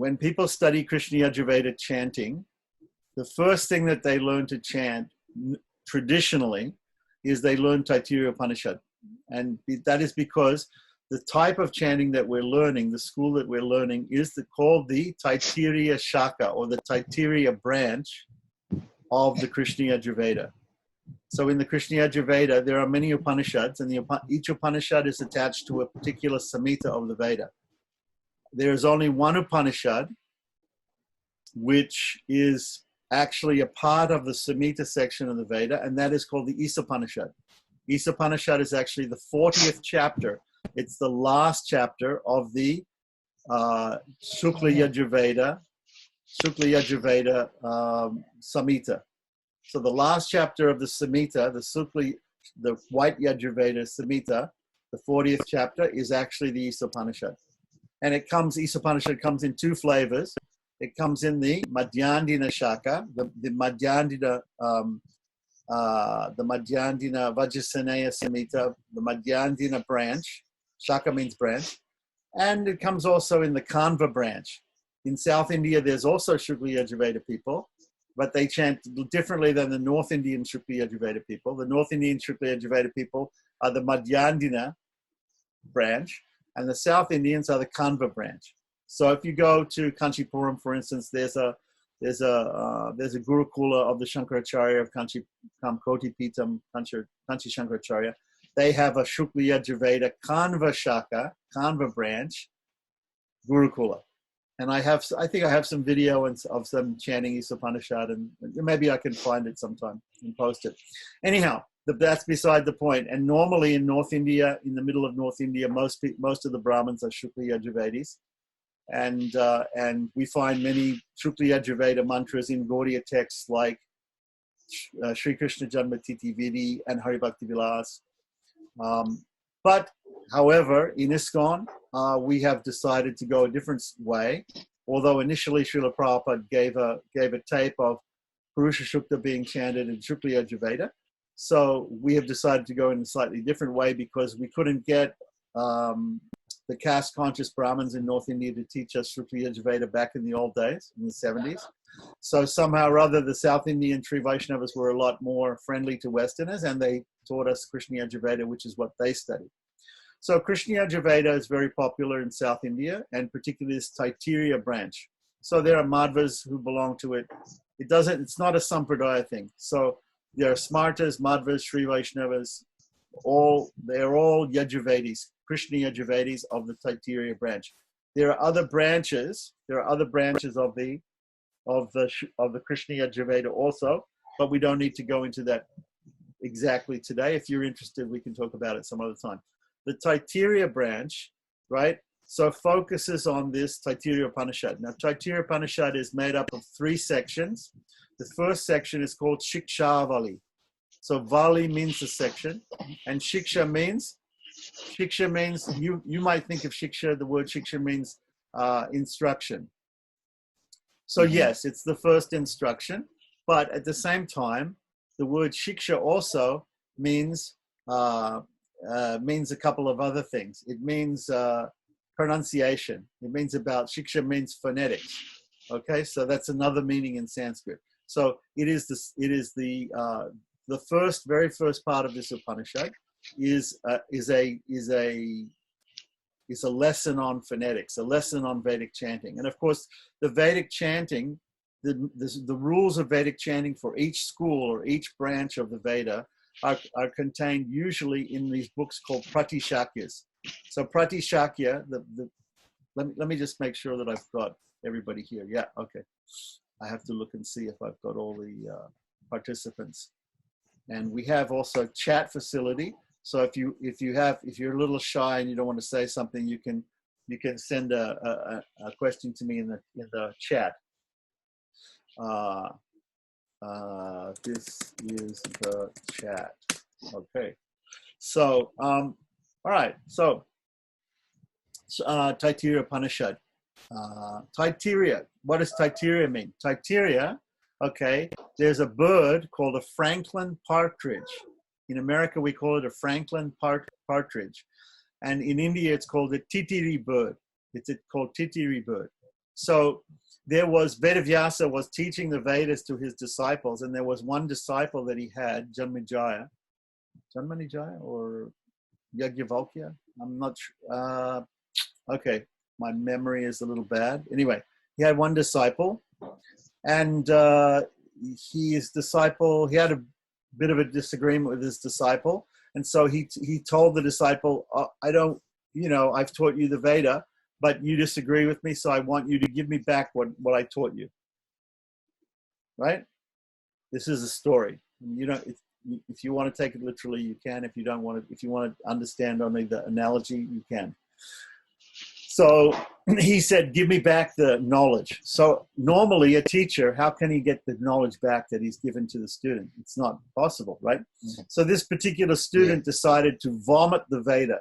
when people study Krishna Yajurveda chanting, the first thing that they learn to chant traditionally is they learn Taittiriya Upanishad. And that is because the type of chanting that we're learning, the school that we're learning, is called the Taittiriya Shaka, or the Taittiriya branch of the Krishna Yajurveda. So in the Krishna Yajurveda, there are many Upanishads, and each Upanishad is attached to a particular Samhita of the Veda. There is only one Upanishad which is actually a part of the Samhita section of the Veda, and that is called the Ishopanishad. Ishopanishad is actually the 40th chapter. It's the last chapter of the Shukla Yajurveda Samhita. So the last chapter of the Samhita, the White Yajurveda Samhita, the 40th chapter, is actually the Ishopanishad. And Ishopanishad comes in two flavors. It comes in the Madhyandina Shaka, the Madhyandina Vajrasaneya Samhita, the Madhyandina branch. Shaka means branch. And it comes also in the Kanva branch. In South India, there's also Shukla Yajurveda people, but they chant differently than the North Indian Shukla Yajurveda people. The North Indian Shukla Yajurveda people are the Madhyandina branch, and the South Indians are the Kanva branch. So if you go to Kanchipuram, for instance, there's a Gurukula of the Shankaracharya of Koti Pitam, Kanchi Shankaracharya. They have a Shukla Yajurveda Kanva Shaka, Kanva branch, Gurukula. And I think I have some video of some chanting Ishopanishad, and maybe I can find it sometime and post it. Anyhow, that's beside the point. And normally in North India, in the middle of North India, most of the Brahmins are Shukla Yajurvedis. And we find many Shukla Yajurveda mantras in Gaudiya texts like Sri Krishna Janmatiti Vidi and Hari Bhakti Vilas. But however, in ISKCON, we have decided to go a different way. Although initially Srila Prabhupada gave a tape of Purusha Shukta being chanted in Shukla Yajurveda. So we have decided to go in a slightly different way because we couldn't get the caste-conscious Brahmins in North India to teach us Shukla Yajurveda back in the old days, in the 70s. So somehow or other, the South Indian Sri Vaishnavas were a lot more friendly to Westerners, and they taught us Krishna Yajurveda, which is what they studied. So Krishna Yajurveda is very popular in South India, and particularly this Taittiriya branch. So there are Madhvas who belong to it. It's not a Sampradaya thing. So there are Smartas, Madhvas, Sri Vaishnavas, they're all Yajurvedis, Krishna Yajurvedis of the Taittiriya branch. There are other branches of the Krishna Yajurveda also, but we don't need to go into that exactly today. If you're interested, we can talk about it some other time. The Taittiriya branch, right, so focuses on this Taittiriya Upanishad. Now, Taittiriya Upanishad is made up of 3 sections. The first section is called Shikshavali. So Vali means a section, and Shiksha means, you might think of Shiksha, the word Shiksha means instruction. So yes, it's the first instruction, but at the same time, the word Shiksha also means a couple of other things. It means pronunciation. It means Shiksha means phonetics. Okay, so that's another meaning in Sanskrit. So it is the very first part of this Upanishad is a lesson on phonetics, a lesson on Vedic chanting. And of course, the Vedic chanting, the rules of Vedic chanting for each school or each branch of the Veda are contained usually in these books called Pratishakyas. So Pratishakya, let me just make sure that I've got everybody here. Yeah, okay. I have to look and see if I've got all the participants. And we have also chat facility. So if you're a little shy and you don't want to say something, you can send a question to me in the chat. This is the chat. Okay. So all right. So Taittiriya Upanishad. Taittiriya. What does Taittiriya mean? Taittiriya. Okay. There's a bird called a Franklin partridge. In America, we call it a Franklin partridge. And in India, it's called a titiri bird. It's called titiri bird. So there was, Vedavyasa was teaching the Vedas to his disciples, and there was one disciple that he had, Janmanijaya or Yajnavalkya? I'm not sure. Okay, my memory is a little bad. Anyway, he had one disciple, and his disciple, he had a bit of a disagreement with his disciple, and so he told the disciple, I don't, I've taught you the Veda, but you disagree with me, so I want you to give me back what I taught you. Right? This is a story. If you want to take it literally, you can. If you don't want to, if you want to understand only the analogy, you can. So he said, give me back the knowledge. So normally a teacher, how can he get the knowledge back that he's given to the student? It's not possible, right? Mm-hmm. So this particular student decided to vomit the Veda.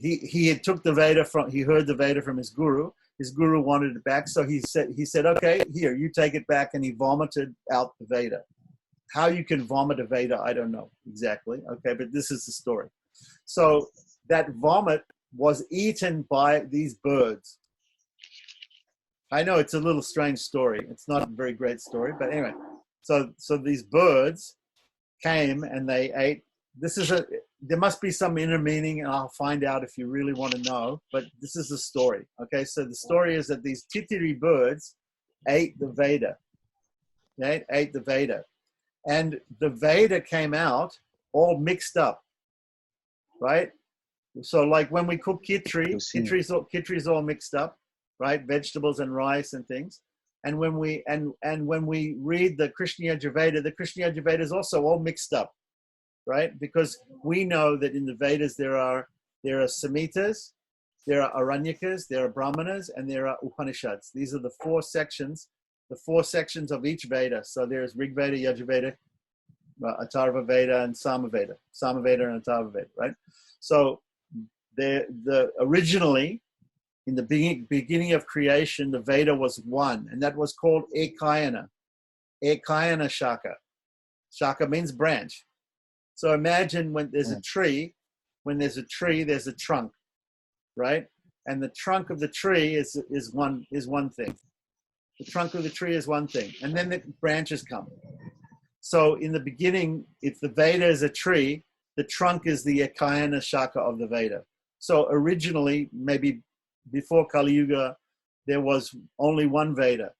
He had took the Veda he heard the Veda from his guru. His guru wanted it back. So he said, okay, here, you take it back. And he vomited out the Veda. How you can vomit a Veda, I don't know exactly. Okay, but this is the story. So that vomit was eaten by these birds. I know it's a little strange story. It's not a very great story, but anyway. So these birds came and they ate. There must be some inner meaning, and I'll find out if you really want to know, but this is the story. Okay, so the story is that these titiri birds ate the Veda. They ate the Veda. And the Veda came out all mixed up, right? So like when we cook kitri is all mixed up, right? Vegetables and rice and things. And when we read the Krishna Yajurveda is also all mixed up, right? Because we know that in the Vedas there are Samhitas, there are Aranyakas, there are Brahmanas, and there are Upanishads. These are the four sections of each Veda. So there's Rig Veda, Yajurveda, Atharva Veda, and Samaveda. Samaveda and Atharva Veda, right? So originally, in the beginning of creation, the Veda was one, and that was called Ekayana. Ekayana Shaka. Shaka means branch. So imagine when there's a tree, there's a trunk, right? And the trunk of the tree is one thing. The trunk of the tree is one thing, and then the branches come. So in the beginning, if the Veda is a tree, the trunk is the Ekayana Shaka of the Veda. So originally, maybe before Kali Yuga, there was only one Veda.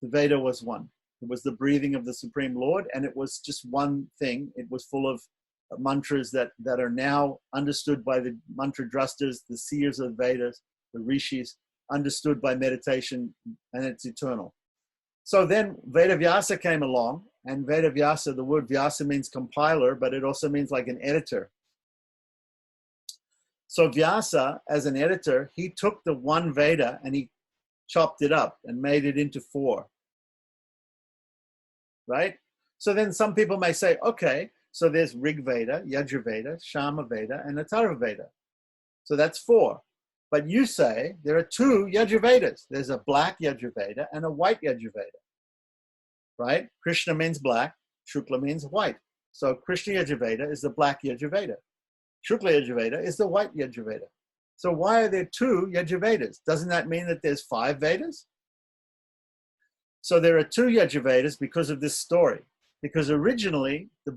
The Veda was one. It was the breathing of the Supreme Lord, and it was just one thing. It was full of mantras that are now understood by the mantra drustas, the seers of the Vedas, the rishis, understood by meditation, and it's eternal. So then Vedavyasa came along, and Vedavyasa, the word Vyasa means compiler, but it also means like an editor. So Vyasa, as an editor, he took the one Veda and he chopped it up and made it into four. Right? So then some people may say, okay, so there's Rig Veda, Yajurveda, Shama Veda, and Atharva Veda. So that's four. But you say there are two Yajurvedas. There's a black Yajurveda and a white Yajurveda. Right? Krishna means black, Shukla means white. So Krishna Yajurveda is the black Yajurveda. Shukla Yajurveda is the white Yajurveda. So why are there two Yajurvedas? Doesn't that mean that there's five Vedas? So there are two Yajurvedas because of this story. Because originally the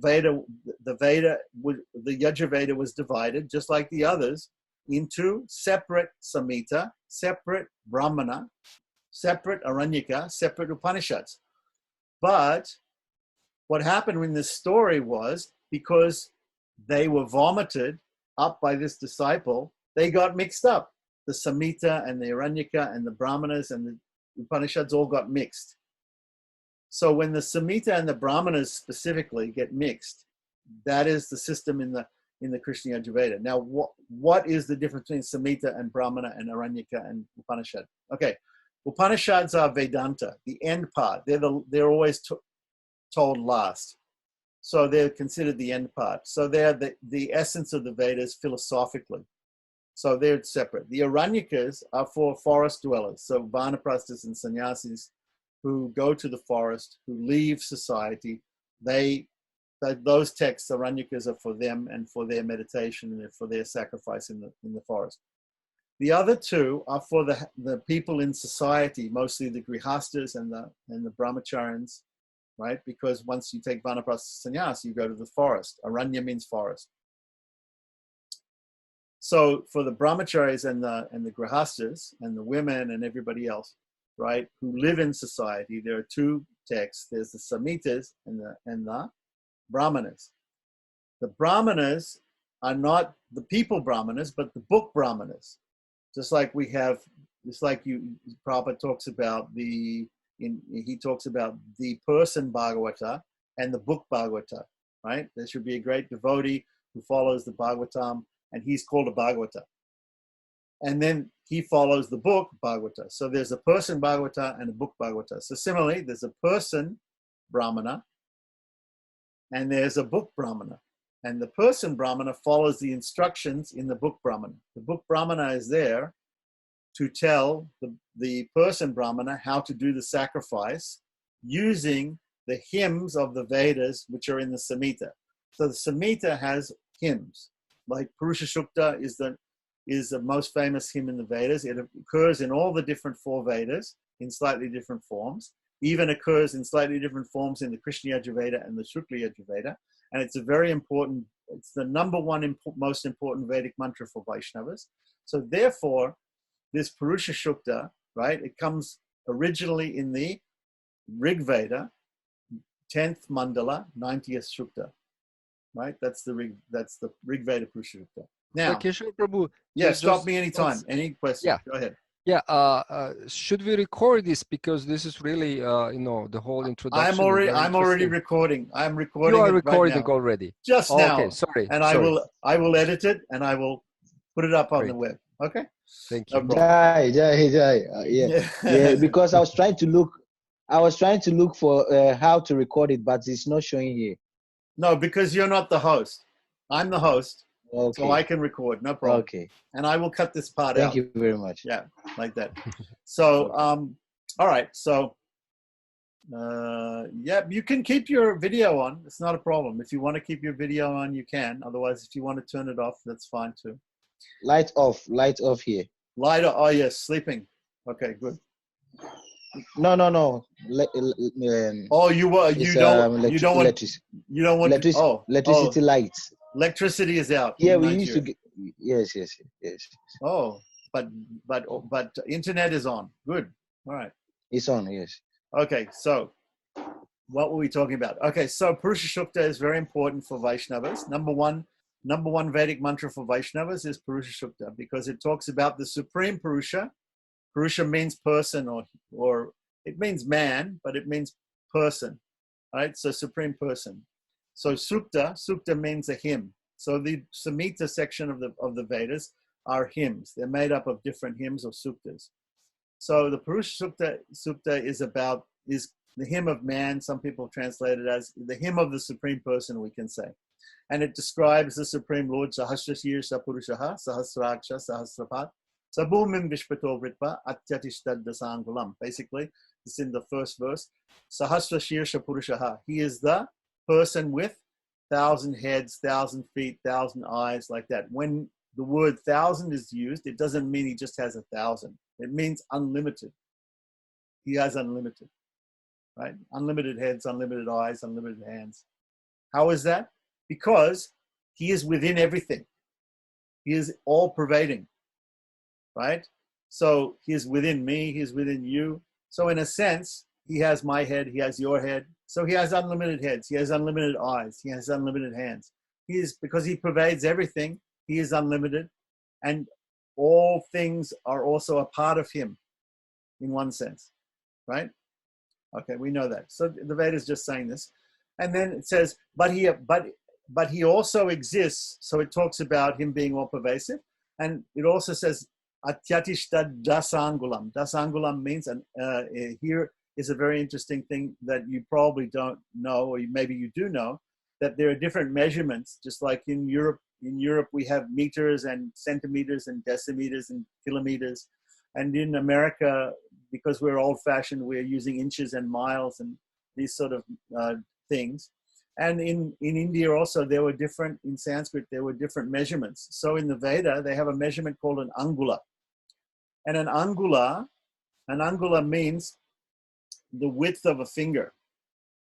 Yajurveda was divided, just like the others, into separate Samhita, separate Brahmana, separate Aranyaka, separate Upanishads. But what happened in this story was, because they were vomited up by this disciple, they got mixed up. The Samhita and the Aranyaka and the Brahmanas and the Upanishads all got mixed. So when the Samhita and the Brahmanas specifically get mixed, that is the system in the Krishna Yajurveda. Now, what is the difference between Samhita and Brahmana and Aranyaka and Upanishad? Okay, Upanishads are Vedanta, the end part. They're always told last. So they're considered the end part. So they're the essence of the Vedas philosophically. So they're separate. The Aranyakas are for forest dwellers. So Vanaprasthas and sannyasis who go to the forest, who leave society. Those texts, Aranyakas, are for them and for their meditation and for their sacrifice in the forest. The other two are for the people in society, mostly the grihastas and the brahmacharins, right? Because once you take vanaprastha sannyas, you go to the forest. Aranya means forest. So for the brahmacharis and the grihastas and the women and everybody else, right, who live in society, there are two texts. There's the Samhitas and the Brahmanas. The Brahmanas are not the people Brahmanas, but the book Brahmanas. Just like Prabhupada talks about he talks about the person Bhagavata and the book Bhagavata, right? There should be a great devotee who follows the Bhagavatam, and he's called a Bhagavata. And then he follows the book Bhagavata. So there's a person Bhagavata and a book Bhagavata. So similarly, there's a person Brahmana and there's a book Brahmana. And the person Brahmana follows the instructions in the book Brahmana. The book Brahmana is there to tell the person Brahmana how to do the sacrifice using the hymns of the Vedas, which are in the Samhita. So the Samhita has hymns. Like Purusha Sukta is the most famous hymn in the Vedas. It occurs in all the different four Vedas in slightly different forms. Even occurs in slightly different forms in the Krishna Yajurveda and the Shukla Yajurveda. And it's a very important, it's the number one most important Vedic mantra for Vaishnavas. So therefore, this Purusha Sukta, right, it comes originally in the Rig Veda, 10th Mandala, 90th Sukta, right? That's the Rig Veda Purusha Sukta. Now, Keshava Prabhu, yeah, stop me anytime. Any question? Yeah. Go ahead. Yeah, should we record this, because this is really, the whole introduction. I'm already recording. I'm recording. You are it recording right now. already. Just now. Okay, sorry. And sorry. I will edit it and I will put it up on the web. Okay. Thank you. No yeah. Because I was trying to look for how to record it, but it's not showing here. No, because you're not the host. I'm the host. Okay. So I can record, no problem. Okay. And I will cut this part out. Thank you very much. Yeah, like that. So, all right. So, yeah, you can keep your video on. It's not a problem. If you want to keep your video on, you can. Otherwise, if you want to turn it off, that's fine too. Light off here. Light off. Oh, yes, sleeping. Okay, good. No. Oh, you don't want electricity lights. Electricity is out. Yeah, we used to get, yes. Oh, but internet is on. Good. All right. It's on, yes. Okay, so what were we talking about? Okay, so Purusha Sukta is very important for Vaishnavas. Number one Vedic mantra for Vaishnavas is Purusha Sukta because it talks about the supreme Purusha. Purusha means person or it means man, but it means person. Right? So supreme person. So Sukta means a hymn. So the Samhita section of the Vedas are hymns. They're made up of different hymns or suktas. So the Purusha Sukta is the hymn of man. Some people translate it as the hymn of the supreme person, we can say. And it describes the supreme Lord, Sahasrashirsha Purushaha, Sahasraksha, Sahasrapat, Sabhumim Vishpato Vritva, Atyatishtad Dasangulam. Basically, it's in the first verse. Sahasrashirsha Purushaha. He is the person with 1,000 heads, 1,000 feet, 1,000 eyes, like that. When the word 1,000 is used, it doesn't mean he just has 1,000. It means unlimited. He has unlimited, right? Unlimited heads, unlimited eyes, unlimited hands. How is that? Because he is within everything. He is all pervading, right? So he is within me, he is within you. So in a sense, he has my head, he has your head. So he has unlimited heads, he has unlimited eyes, he has unlimited hands. Because he pervades everything, he is unlimited. And all things are also a part of him in one sense, right? Okay, we know that. So the Veda is just saying this. And then it says, but he also exists. So it talks about him being all pervasive. And it also says, Atyatishta dasangulam. Dasangulam means, and here is a very interesting thing that you probably don't know, or maybe you do know, that there are different measurements, just like in Europe. In Europe, we have meters and centimeters and decimeters and kilometers. And in America, because we're old-fashioned, we're using inches and miles and these sort of things. And in India also, in Sanskrit, there were different measurements. So in the Veda, they have a measurement called an angula. And an angula means the width of a finger.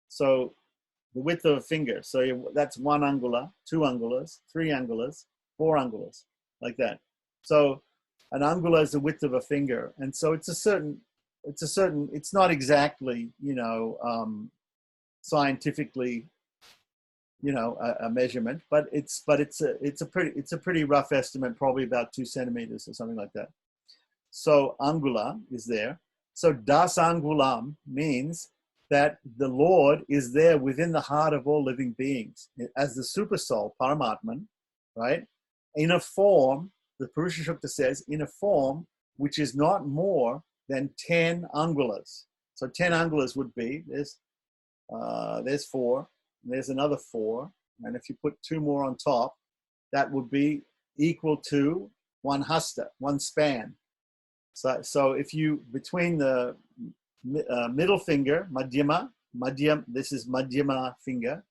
So the width of a finger. So that's 1 angula, 2 angulas, 3 angulas, 4 angulas, like that. So an angula is the width of a finger. And so it's not exactly, scientifically, a measurement, but it's a pretty rough estimate, probably about 2 centimeters or something like that. So angula is there. So das angulam means that the Lord is there within the heart of all living beings as the super soul, Paramatman, right? In a form, the Purusha Sukta says, in a form which is not more than 10 angulas. So 10 angulas would be, there's 4, and there's another 4, and if you put 2 more on top, that would be equal to 1 hasta, 1 span. So if you, between the middle finger, madhyama, this is madhyama finger,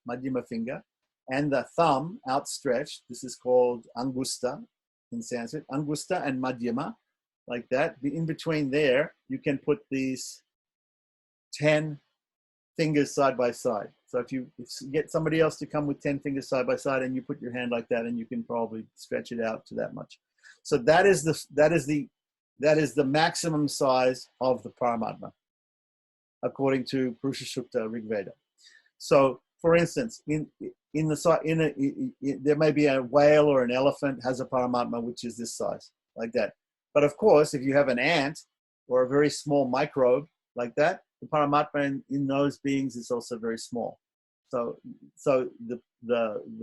and the thumb outstretched, this is called angusta in Sanskrit, angusta and madhyama, like that. In between there, you can put these 10 fingers side by side. So if you get somebody else to come with 10 fingers side by side, and you put your hand like that, and you can probably stretch it out to that much. So that is the maximum size of the Paramatma, according to Purusha Sukta Rig Veda. So, for instance, there may be a whale or an elephant has a Paramatma which is this size, like that. But of course, if you have an ant or a very small microbe like that, the Paramatma in those beings is also very small. So the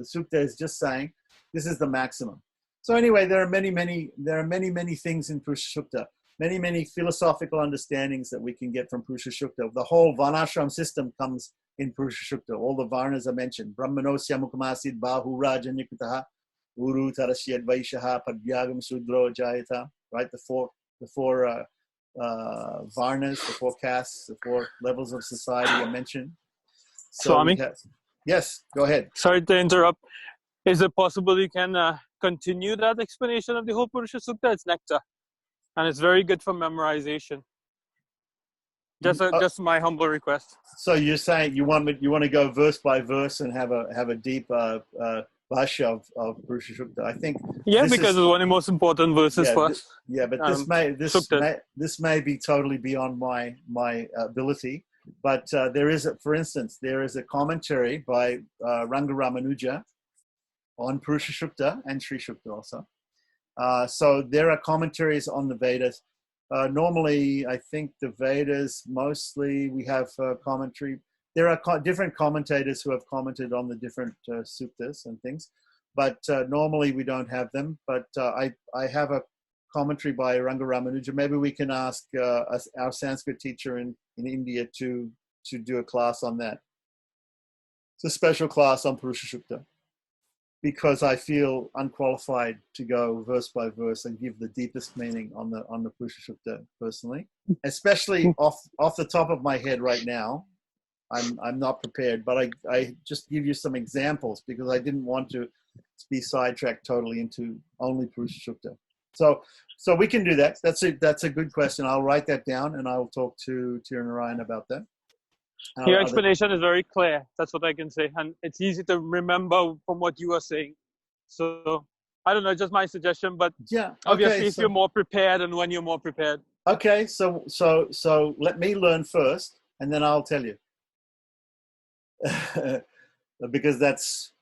Sukta is just saying this is the maximum. So anyway, there are many things in Purusha Sukta, many philosophical understandings that we can get from Purusha Sukta. The whole Varnashram system comes in Purusha Sukta. All the Varnas are mentioned. Brahmanosya Mukamasid Bahu Rajanyakutaha Uru Tarashyad Vaishaha Padvyagam Sudro Jayata. Right, the four Varnas, the 4 castes, the 4 levels of society are mentioned. So Swami? Yes, go ahead. Sorry to interrupt. Is it possible you can continue that explanation of the whole Purusha Sukta? It's nectar, and it's very good for memorization. Just my humble request. So you're saying you want to go verse by verse and have a deep bhashya of Purusha Sukta? I think because it's one of the most important verses for us. But this may be totally beyond my ability. But there is a commentary by Ranga Ramanuja on Purusha Sukta and Sri Sukta also. So there are commentaries on the Vedas. Normally, I think the Vedas, mostly we have commentary. There are different commentators who have commented on the different suktas and things, but normally we don't have them. But I have a commentary by Ranga Ramanuja. Maybe we can ask our Sanskrit teacher in India to do a class on that. It's a special class on Purusha Sukta, because I feel unqualified to go verse by verse and give the deepest meaning on the Purusha Sukta personally, especially off the top of my head right now. I'm not prepared, but I just give you some examples because I didn't want to be sidetracked totally into only Purusha Sukta. So we can do that. That's a good question. I'll write that down and I'll talk to Narayan about that. Your explanation is very clear. That's what I can say. And it's easy to remember from what you are saying. So, I don't know, just my suggestion, but obviously if you're more prepared and when you're more prepared. Okay, so let me learn first and then I'll tell you. Because that's,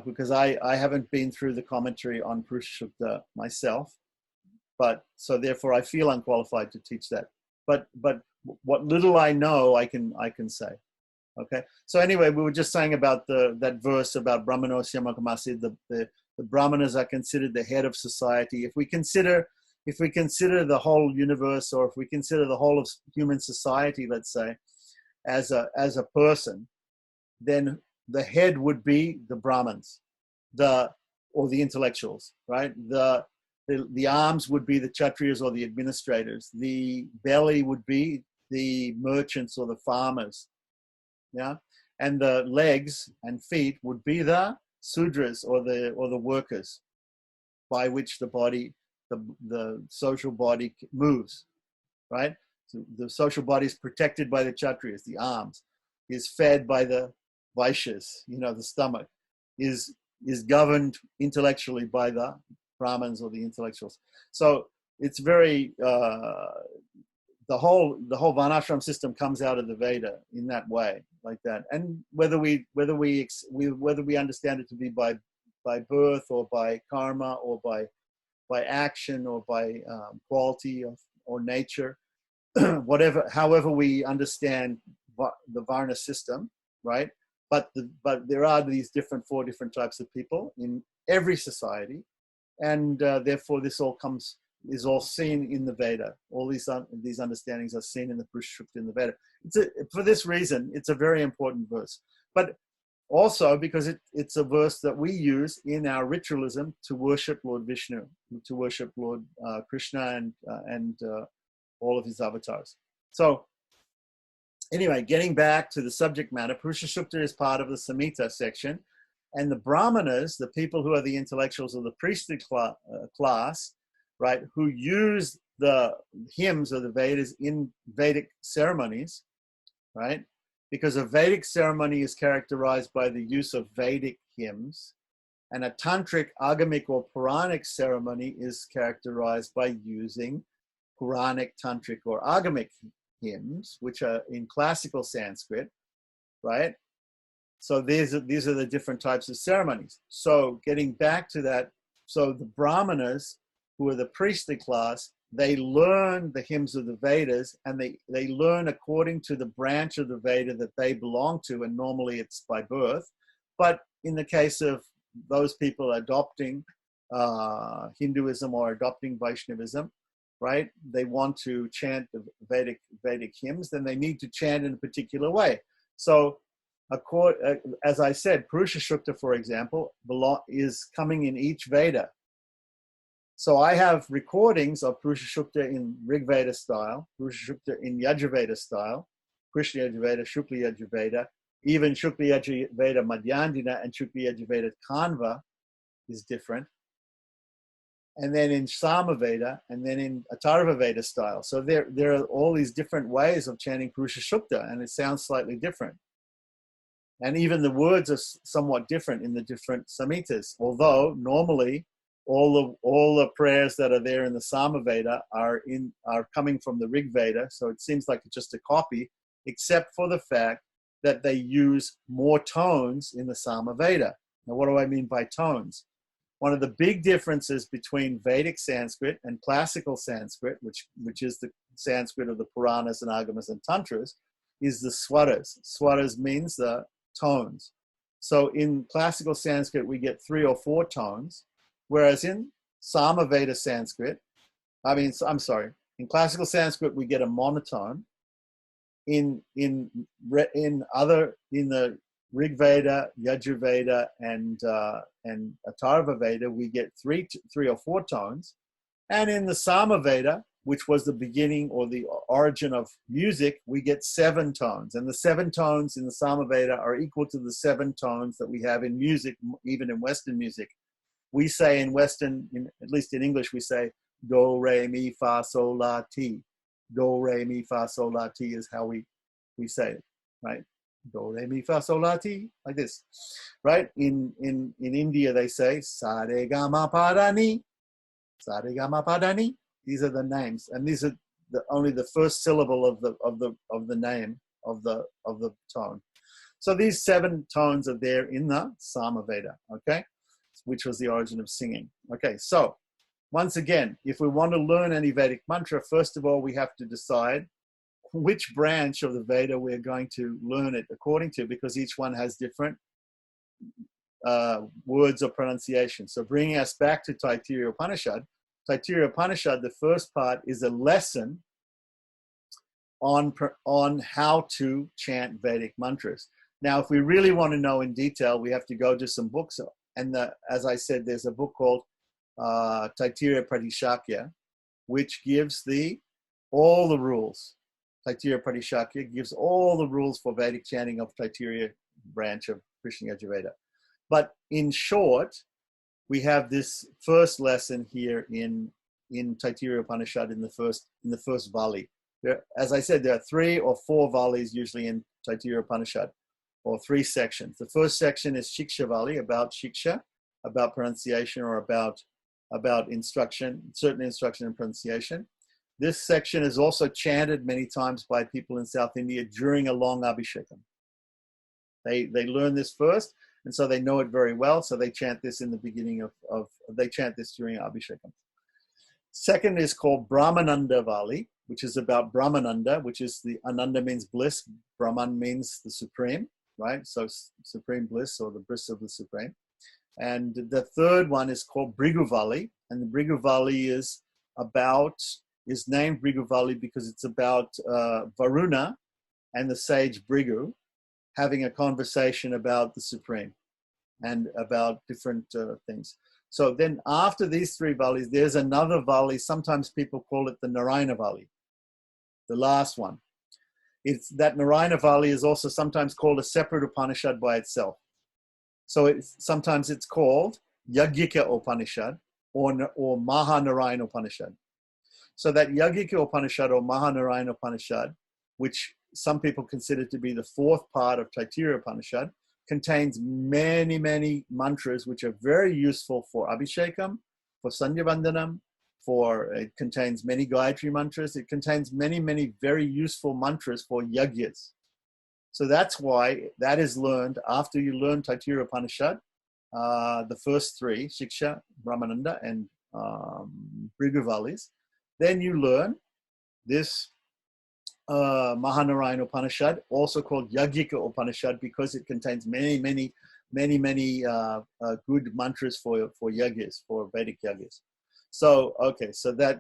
because I haven't been through the commentary on Purusha Sukta myself, but so therefore I feel unqualified to teach that. But what little I know, I can say. Okay. So anyway, we were just saying about that verse about Brahmanosya Makamasi. The Brahmanas are considered the head of society. If we consider the whole universe, or if we consider the whole of human society, let's say, as a person, then the head would be the Brahmins, or the intellectuals, right? The arms would be the Kshatriyas or the administrators. The belly would be the merchants or the farmers, yeah, and the legs and feet would be the Sudras or the workers, by which the body the social body moves, right? So the social body is protected by the Kshatriyas, the arms, is fed by the Vaishyas, the stomach, is governed intellectually by the Brahmins or the intellectuals. So it's very the whole Varnashram system comes out of the Veda in that way, like that. And whether we understand it to be by birth or by karma or by action or by quality or nature, however we understand the Varna system, right? But there are these four different types of people in every society, and therefore this all is all seen in the Veda. All these understandings are seen in the Purusha Sukta in the Veda. For this reason, it's a very important verse. But also because it's a verse that we use in our ritualism to worship Lord Vishnu, to worship Lord Krishna and all of his avatars. So anyway, getting back to the subject matter, Purusha Sukta is part of the Samhita section. And the Brahmanas, the people who are the intellectuals of the priestly class, right, who use the hymns of the Vedas in Vedic ceremonies, right? Because a Vedic ceremony is characterized by the use of Vedic hymns, and a tantric, agamic, or Puranic ceremony is characterized by using Puranic, tantric, or agamic hymns, which are in classical Sanskrit, right? So these are the different types of ceremonies. So getting back to that, so the Brahmanas, who are the priestly class, they learn the hymns of the Vedas, and they learn according to the branch of the Veda that they belong to, and normally it's by birth. But in the case of those people adopting Hinduism or adopting Vaishnavism, right, they want to chant the Vedic hymns, then they need to chant in a particular way. So as I said, Purusha Sukta, for example, is coming in each Veda. So I have recordings of Purusha Sukta in Rig Veda style, Purusha Sukta in Yajurveda style, Krishna Yajurveda, Shukla Yajurveda, even Shukla Yajurveda Madhyandina and Shukla Yajurveda Kanva is different. And then in Samaveda, and then in Atharva Veda style. So there are all these different ways of chanting Purusha Sukta, and it sounds slightly different. And even the words are somewhat different in the different Samhitas, although normally all the prayers that are there in the Samaveda are coming from the Rig Veda, so it seems like it's just a copy, except for the fact that they use more tones in the Samaveda. Now, what do I mean by tones? One of the big differences between Vedic Sanskrit and classical Sanskrit, which is the Sanskrit of the Puranas and Agamas and Tantras, is the swaras. Swaras means the tones. So in classical Sanskrit, we get 3 or 4 tones, whereas in Samaveda Sanskrit, in classical Sanskrit, we get a monotone. In the Rig Veda, Yajurveda, and Atharva Veda, we get 3 or 4 tones. And in the Samaveda, which was the beginning or the origin of music, we get 7 tones. And the 7 tones in the Samaveda are equal to the 7 tones that we have in music, even in Western music. We say in Western, at least in English, we say do, re, mi, fa, sol, la, ti. Do, re, mi, fa, sol, la, ti is how we say it, right? Do, re, mi, fa, sol, la, ti, like this, right? In India, they say sa, re, ga, ma, pa, da, ni. Sa, re, ga, ma, pa, da, ni. These are the names, and these are only the first syllable of the name of the tone. So these 7 tones are there in the Samaveda, okay, which was the origin of singing. Okay, so once again, if we want to learn any Vedic mantra, first of all, we have to decide which branch of the Veda we're going to learn it according to, because each one has different words or pronunciation. So bringing us back to Taittiriya Upanishad, the first part is a lesson on how to chant Vedic mantras. Now, if we really want to know in detail, we have to go to some books. And as I said, there's a book called Taittiriya Pratishakya, which gives all the rules. Taittiriya Pratishakya gives all the rules for Vedic chanting of Taittiriya branch of Krishna Yajurveda. But in short, we have this first lesson here in in Taittiriya Upanishad in the first Vali. As I said, there are 3 or 4 Valis usually in Taittiriya Upanishad, or 3 sections. The first section is Shiksha Vali, about Shiksha, about pronunciation, or about instruction, certain instruction and pronunciation. This section is also chanted many times by people in South India during a long Abhishekam. They learn this first, and so they know it very well, so they chant this in the beginning they chant this during Abhishekam. Second is called Brahmananda Vali, which is about Brahmananda, which is Ananda means bliss, Brahman means the supreme, right? So supreme bliss, or the bliss of the supreme. And the third one is called Briguvali, and the Briguvali is named Briguvali because it's about Varuna and the sage Brigu having a conversation about the supreme and about different things. So then after these 3 Valis, there's another Vali. Sometimes people call it the Narayana Vali, the last one. That Narayana Vali is also sometimes called a separate Upanishad by itself. So sometimes it's called Yajnika Upanishad or Mahanarayana Upanishad. So that Yajnika Upanishad or Mahanarayana Upanishad, which some people consider to be the 4th part of Taittiriya Upanishad, contains many, many mantras which are very useful for Abhishekam, for Sandhya Vandanam, it contains many Gayatri mantras. It contains many, many very useful mantras for yagyas. So that's why that is learned after you learn Taittiriya Upanishad, the first 3, Shiksha, Brahmananda, and Briguvalis. Then you learn this Mahanarayana Upanishad, also called Yajnika Upanishad, because it contains many, many, many, many good mantras for yagyas, for Vedic yagyas. So, okay, so that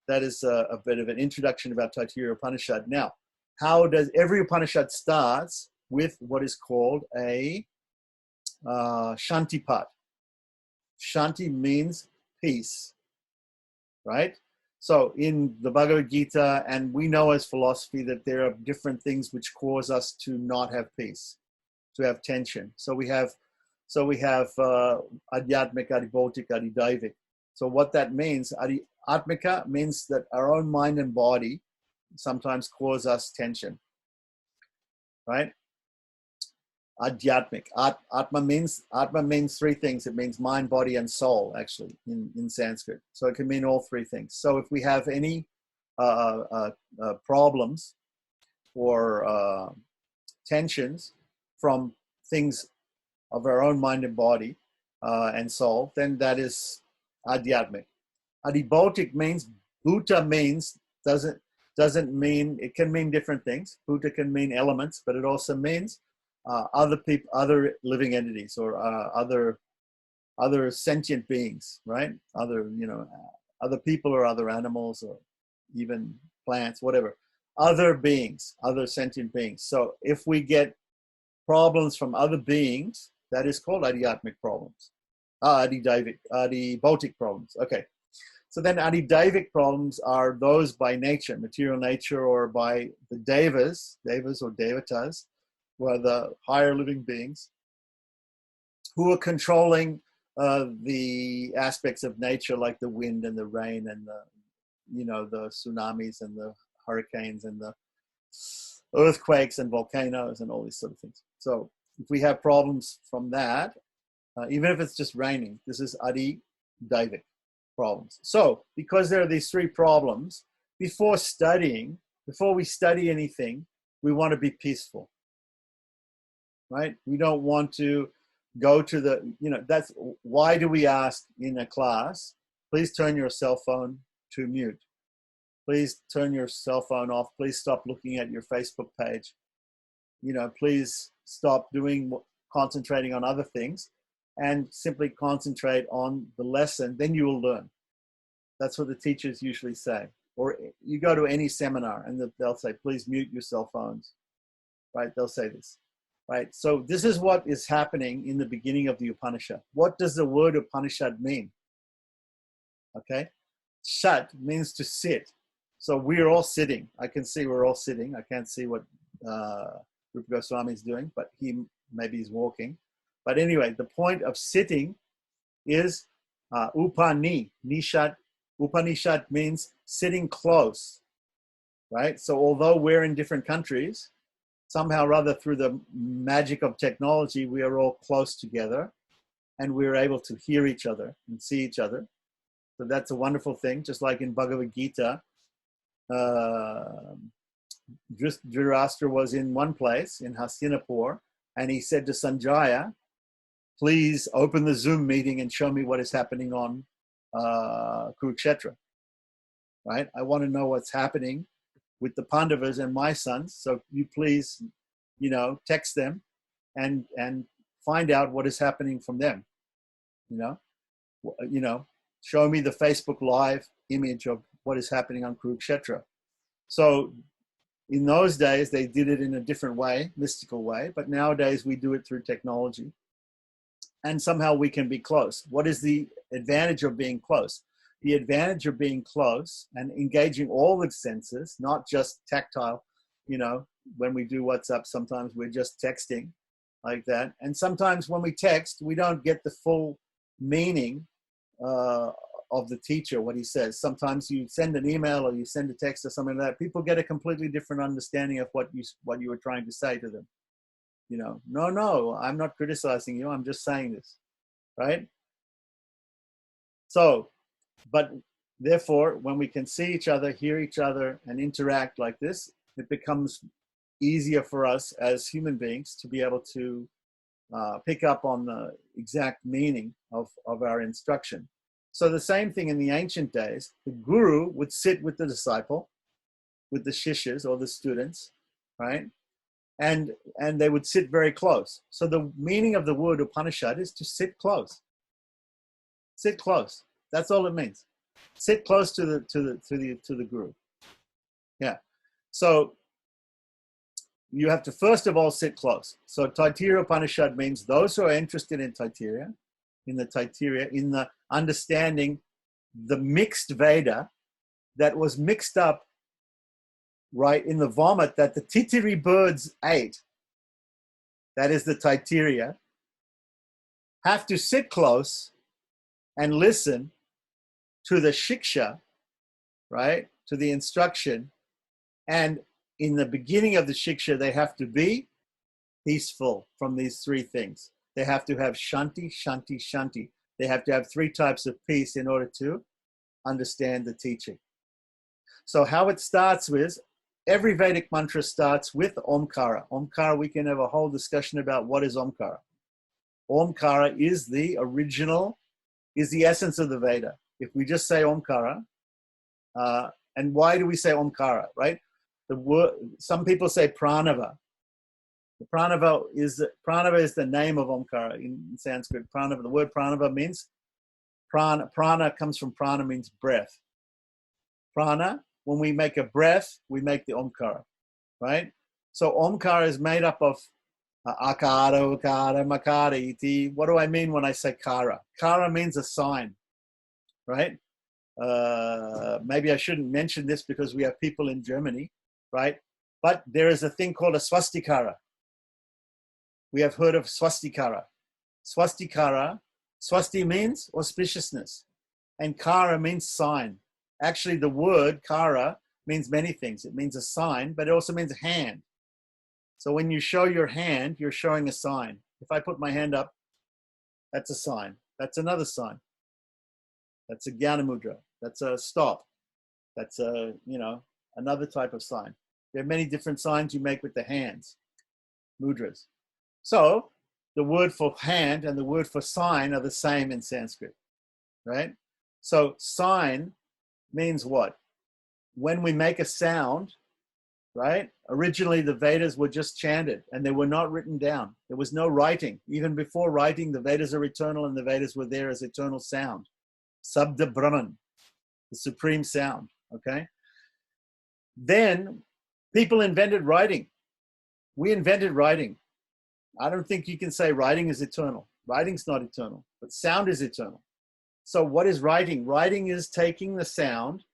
is a bit of an introduction about Taittiriya Upanishad. Now, every Upanishad starts with what is called a Shantipat. Shanti means peace, right? So in the Bhagavad Gita, and we know as philosophy that there are different things which cause us to not have peace, to have tension. So we have Adhyatmika, Adibhautik, Adidaivik. So what that means, Atmika means that our own mind and body sometimes cause us tension, right? Adhyatmik. Atma means 3 things. It means mind, body, and soul, actually, in Sanskrit. So it can mean all 3 things. So if we have any problems or tensions from things of our own mind and body and soul, then that is Adhyatmik. Adibhautik means, Bhuta means, doesn't mean, it can mean different things. Bhuta can mean elements, but it also means other people, other living entities, or other sentient beings, right? Other people, or other animals, or even plants, whatever. Other beings, other sentient beings. So if we get problems from other beings, that is called Adhyatmic problems. Adibhautik problems. Okay. So then Adidaivik problems are those by nature, material nature, or by the devas or devatas, who are the higher living beings, who are controlling the aspects of nature, like the wind and the rain and the tsunamis and the hurricanes and the earthquakes and volcanoes and all these sort of things. So if we have problems from that, even if it's just raining, this is Adidaivik problems. So because there are these 3 problems, before we study anything, we want to be peaceful, right? We don't want to go to that's why do we ask in a class, please turn your cell phone to mute. Please turn your cell phone off. Please stop looking at your Facebook page. Please stop concentrating on other things and simply concentrate on the lesson. Then you will learn. That's what the teachers usually say. Or you go to any seminar and they'll say, please mute your cell phones, right? They'll say this, right? So this is what is happening in the beginning of the Upanishad. What does the word Upanishad mean? Okay. Shat means to sit. So we're all sitting. I can see we're all sitting. I can't see what Rupa Goswami is doing, but maybe he's walking. But anyway, the point of sitting is upani, nishat Upanishad means sitting close, right? So although we're in different countries, somehow or other through the magic of technology, we are all close together and we're able to hear each other and see each other. So that's a wonderful thing. Just like in Bhagavad Gita, Dhritarashtra was in one place in Hastinapur, and he said to Sanjaya, please open the Zoom meeting and show me what is happening on Kurukshetra, right? I want to know what's happening with the Pandavas and my sons. So you please, text them and find out what is happening from them, show me the Facebook Live image of what is happening on Kurukshetra. So in those days, they did it in a different way, mystical way, but nowadays we do it through technology. And somehow we can be close. What is the advantage of being close? The advantage of being close and engaging all the senses, not just tactile, when we do WhatsApp, sometimes we're just texting like that. And sometimes when we text, we don't get the full meaning of the teacher, what he says. Sometimes you send an email or you send a text or something like that. People get a completely different understanding of what you were trying to say to them. No, I'm not criticizing you. I'm just saying this, right? So, but therefore, when we can see each other, hear each other, and interact like this, it becomes easier for us as human beings to be able to pick up on the exact meaning of our instruction. So the same thing in the ancient days, the guru would sit with the disciple, with the shishyas or the students, right? And they would sit very close. So the meaning of the word Upanishad is to sit close. Sit close. That's all it means. Sit close to the guru. Yeah. So you have to first of all sit close. So Taittiriya Upanishad means those who are interested in Taittiriya, in the understanding the mixed Veda that was mixed up right in the vomit that the titiri birds ate, that is the Taittiriya, have to sit close and listen to the shiksha, right, to the instruction. And in the beginning of the shiksha, they have to be peaceful from these three things. They have to have shanti, shanti, shanti. They have to have three types of peace in order to understand the teaching. So how it starts with, every Vedic mantra starts with Omkara. Omkara, we can have a whole discussion about what is Omkara. Omkara is the original, is the essence of the Veda. If we just say Omkara, and why do we say Omkara, right? The word, some people say Pranava. The Pranava is the name of Omkara in Sanskrit. Pranava, the word Pranava means, prana comes from prana, means breath. Prana, when we make a breath, we make the Omkara, right? So Omkara is made up of akara, ukara, makara, iti. What do I mean when I say kara? Kara means a sign, right? Maybe I shouldn't mention this because we have people in Germany, right? But there is a thing called a swastikara. We have heard of swastikara. Swastikara, swasti means auspiciousness, and kara means sign. Actually, the word kara means many things. It means a sign, but it also means a hand. So when you show your hand, you're showing a sign. If I put my hand up, that's a sign. That's another sign. That's a jnana mudra. That's a stop. That's a, another type of sign. There are many different signs you make with the hands, mudras. So the word for hand and the word for sign are the same in Sanskrit, right? So sign means what? When we make a sound, right? Originally, the Vedas were just chanted and they were not written down. There was no writing. Even before writing, the Vedas are eternal and the Vedas were there as eternal sound. Sabda Brahman, the supreme sound, okay? Then people invented writing. We invented writing. I don't think you can say writing is eternal. Writing's not eternal, but sound is eternal. So what is writing? Writing is taking the sound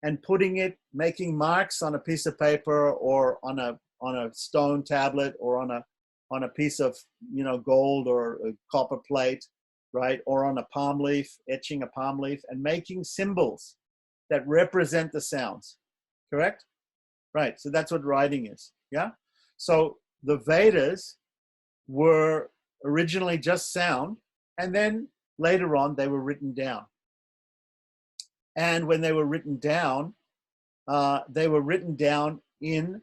and putting it, making marks on a piece of paper or on a stone tablet or on a piece of gold or a copper plate, right? Or on a palm leaf, etching a palm leaf and making symbols that represent the sounds, correct? Right, so that's what writing is, yeah? So the Vedas were originally just sound, and then later on they were written down. And when they were written down in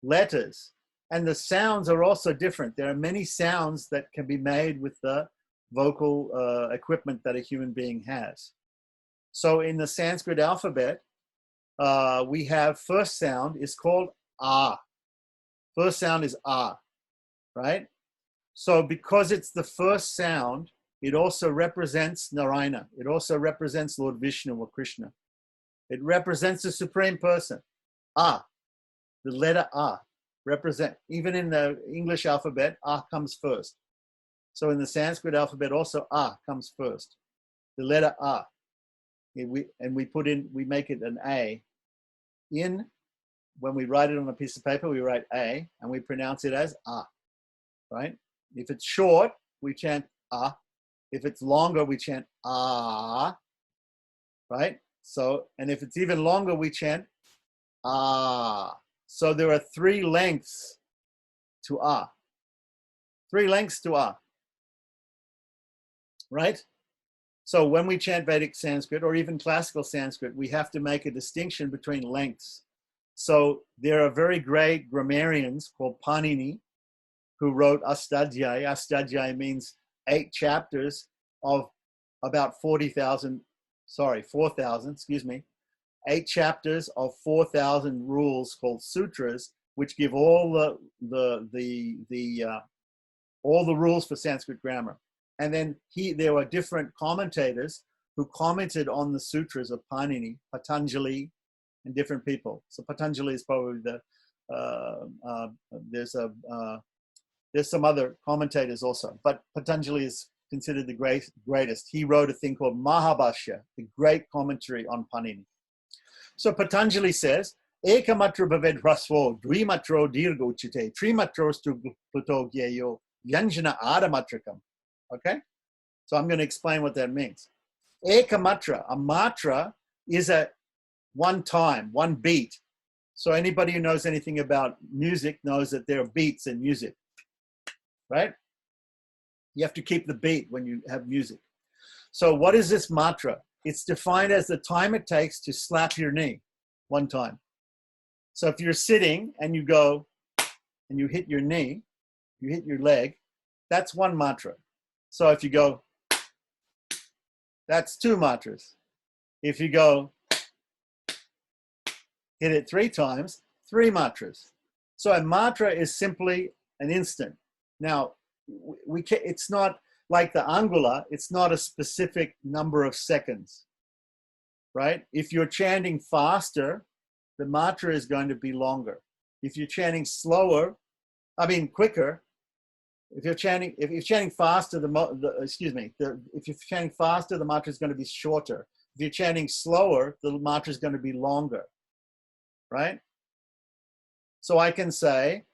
letters. And the sounds are also different. There are many sounds that can be made with the vocal equipment that a human being has. So in the Sanskrit alphabet, we have first sound is called ah. First sound is ah, right? So because it's the first sound, it also represents Narayana. It also represents Lord Vishnu or Krishna. It represents the Supreme Person. Ah, the letter ah, represent. Even in the English alphabet, ah comes first. So in the Sanskrit alphabet also ah comes first. The letter ah. We make it an A. When we write it on a piece of paper, we write A and we pronounce it as ah, right? If it's short, we chant ah. If it's longer, we chant ah, right? So, and if it's even longer, we chant ah. So there are 3 lengths to ah. 3 lengths to ah, right? So when we chant Vedic Sanskrit or even classical Sanskrit, we have to make a distinction between lengths. So there are very great grammarians called Panini who wrote Astadhyaya. Astadhyaya means 8 chapters of about 4,000, 8 chapters of 4,000 rules called sutras, which give all all the rules for Sanskrit grammar. And then there were different commentators who commented on the sutras of Panini, Patanjali, and different people. So Patanjali is probably there's some other commentators also, but Patanjali is considered the greatest. He wrote a thing called Mahabhashya, the great commentary on Panini. So Patanjali says, Ekamatra bhaved hrasvo, dvimatro dirga uchite, trimatro stu pluto gyeyo, vyanjana adamatrakam. Okay? So I'm going to explain what that means. Ekamatra, a matra is a one time, one beat. So anybody who knows anything about music knows that there are beats in music, right? You have to keep the beat when you have music. So what is this matra? It's defined as the time it takes to slap your knee one time. So if you're sitting and you go and you hit your knee, you hit your leg, that's one matra. So if you go, that's 2 matras. If you go, hit it 3 times, 3 matras. So a matra is simply an instant. Now, it's not like the angula, it's not a specific number of seconds, right? If you're chanting faster, the matra is going to be longer. If you're chanting quicker, if you're chanting faster, the matra is going to be shorter. If you're chanting slower, the matra is going to be longer, right? So I can say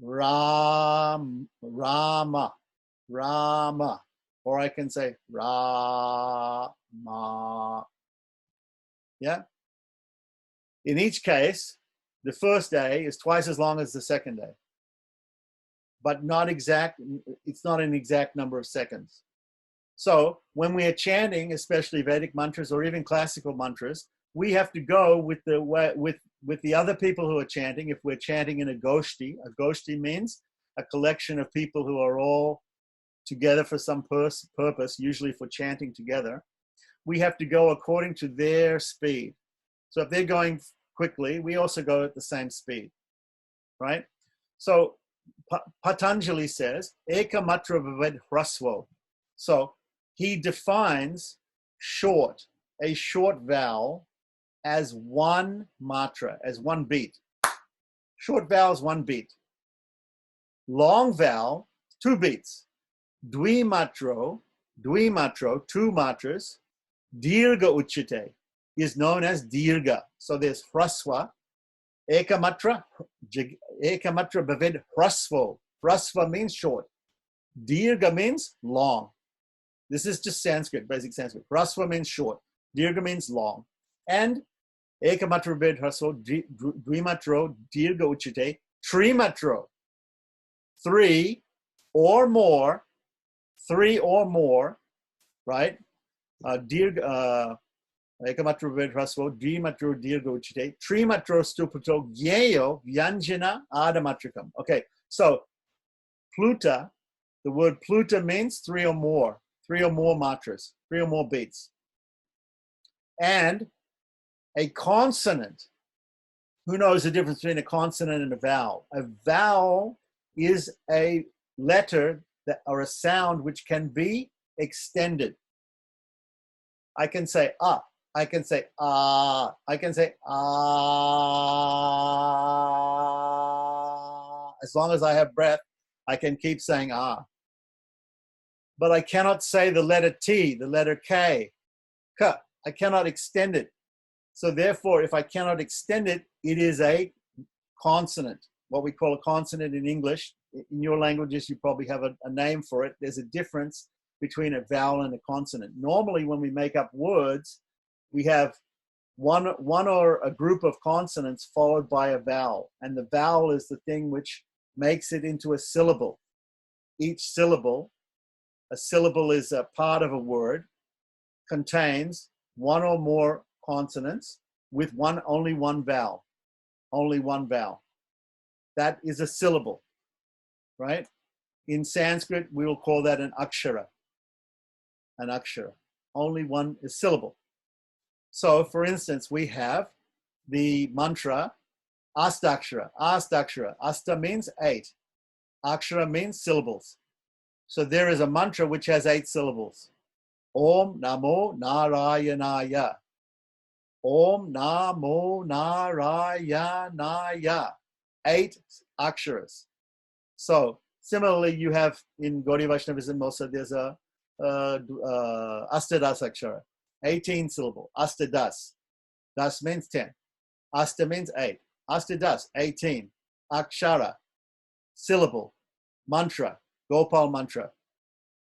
Rama, or I can say Rama. Yeah. In each case, the first day is twice as long as the second day, but it's not an exact number of seconds. So when we are chanting, especially Vedic mantras or even classical mantras, we have to go with the other people who are chanting. If we're chanting in a goshti means a collection of people who are all together for some purpose, usually for chanting together. We have to go according to their speed. So if they're going quickly, we also go at the same speed, right? So Patanjali says, Eka matra bhaved hrasvo. So he defines a short vowel as 1 matra, as 1 beat. Short vowel is 1 beat. Long vowel, 2 beats. Dvimatro, 2 matras. Dirga uchite is known as dirga. So there's hrasva. Ekamatra bhaved hrasvo. Hrasva means short. Dirga means long. This is just Sanskrit, basic Sanskrit. Hrasva means short. Dirgha means long. And Ekamatro ved hrasvo, dvimatro, dirgha uchite, trimatro. 3 or more, right? Dirgha, Ekamatro ved hrasvo, dvimatro, dirgha uchite, trimatro stupato, gyeyo, vyanjana, adamatrikam. Okay, so pluta, the word pluta means 3 or more matras, 3 or more beats. And a consonant, who knows the difference between a consonant and a vowel? A vowel is a letter that, or a sound which can be extended. I can say I can say I can say as long as I have breath, I can keep saying But I cannot say the letter T, the letter K, K. I cannot extend it. So therefore, if I cannot extend it, it is a consonant, what we call a consonant in English. In your languages, you probably have a name for it. There's a difference between a vowel and a consonant. Normally, when we make up words, we have one or a group of consonants followed by a vowel. And the vowel is the thing which makes it into a syllable. Each syllable, a syllable is a part of a word, contains one or more consonants with only one vowel. Only one vowel. That is a syllable, right? In Sanskrit, we will call that an akshara. An akshara. Only one is syllable. So, for instance, we have the mantra astakshara. Astakshara. Asta means 8. Akshara means syllables. So there is a mantra which has 8 syllables. Om Namo Narayanaya. Om Namo Narayanaya. 8 aksharas. So similarly, you have in Gaudiya Vaishnavism also there's a Astadas akshara, 18 syllable. Astadas. Das means 10. Asta means 8. Astadas, 18. Akshara, syllable. Mantra, Gopal mantra.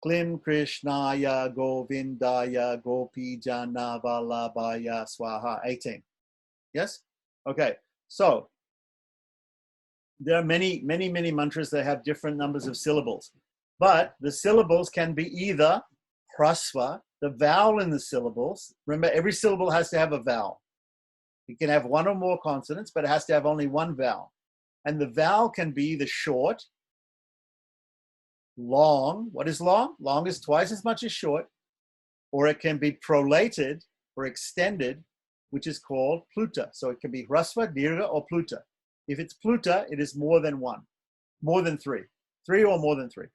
Klim Krishnaya Govindaya Gopi Jana Vallabhaya Swaha. 18. Yes? Okay. So there are many mantras that have different numbers of syllables. But the syllables can be either hrasva, the vowel in the syllables. Remember, every syllable has to have a vowel. You can have one or more consonants, but it has to have only one vowel. And the vowel can be either short, long. What is long? Long is twice as much as short. Or it can be prolated or extended, which is called pluta. So it can be hrasva, dirgha, or pluta. If it's pluta, it is more than one, more than 3. 3 or more than 3.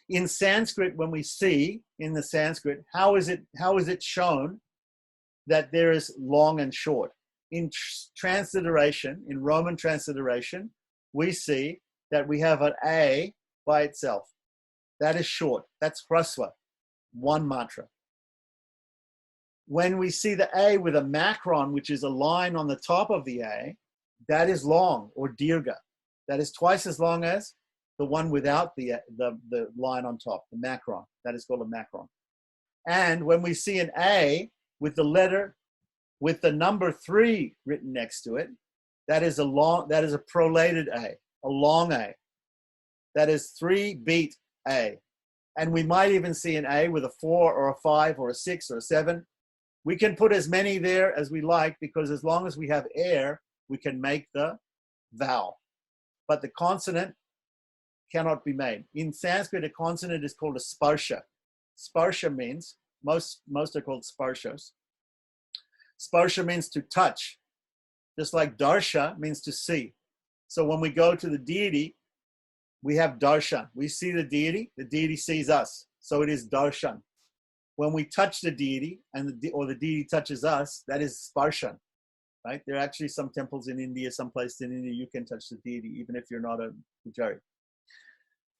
In Sanskrit, when we see in the Sanskrit, how is it shown that there is long and short? In transliteration, in Roman transliteration, we see that we have an A by itself. That is short. That's hrasva, one matra. When we see the A with a macron, which is a line on the top of the A, that is long, or dirgha. That is twice as long as the one without the line on top, the macron. That is called a macron. And when we see an A with the letter, with the number 3 written next to it, that is a prolated A, a long A. That is 3 beat A. And we might even see an A with a 4 or a 5 or a 6 or a 7. We can put as many there as we like, because as long as we have air, we can make the vowel. But the consonant cannot be made. In Sanskrit, a consonant is called a sparsha. Sparsha means, most are called sparshas. Sparsha means to touch, just like darsha means to see. So when we go to the deity, we have darshan. We see the deity sees us. So it is darshan. When we touch the deity, or the deity touches us, that is sparshan. Right? There are actually some temples in India, some places in India, you can touch the deity, even if you're not a pujari.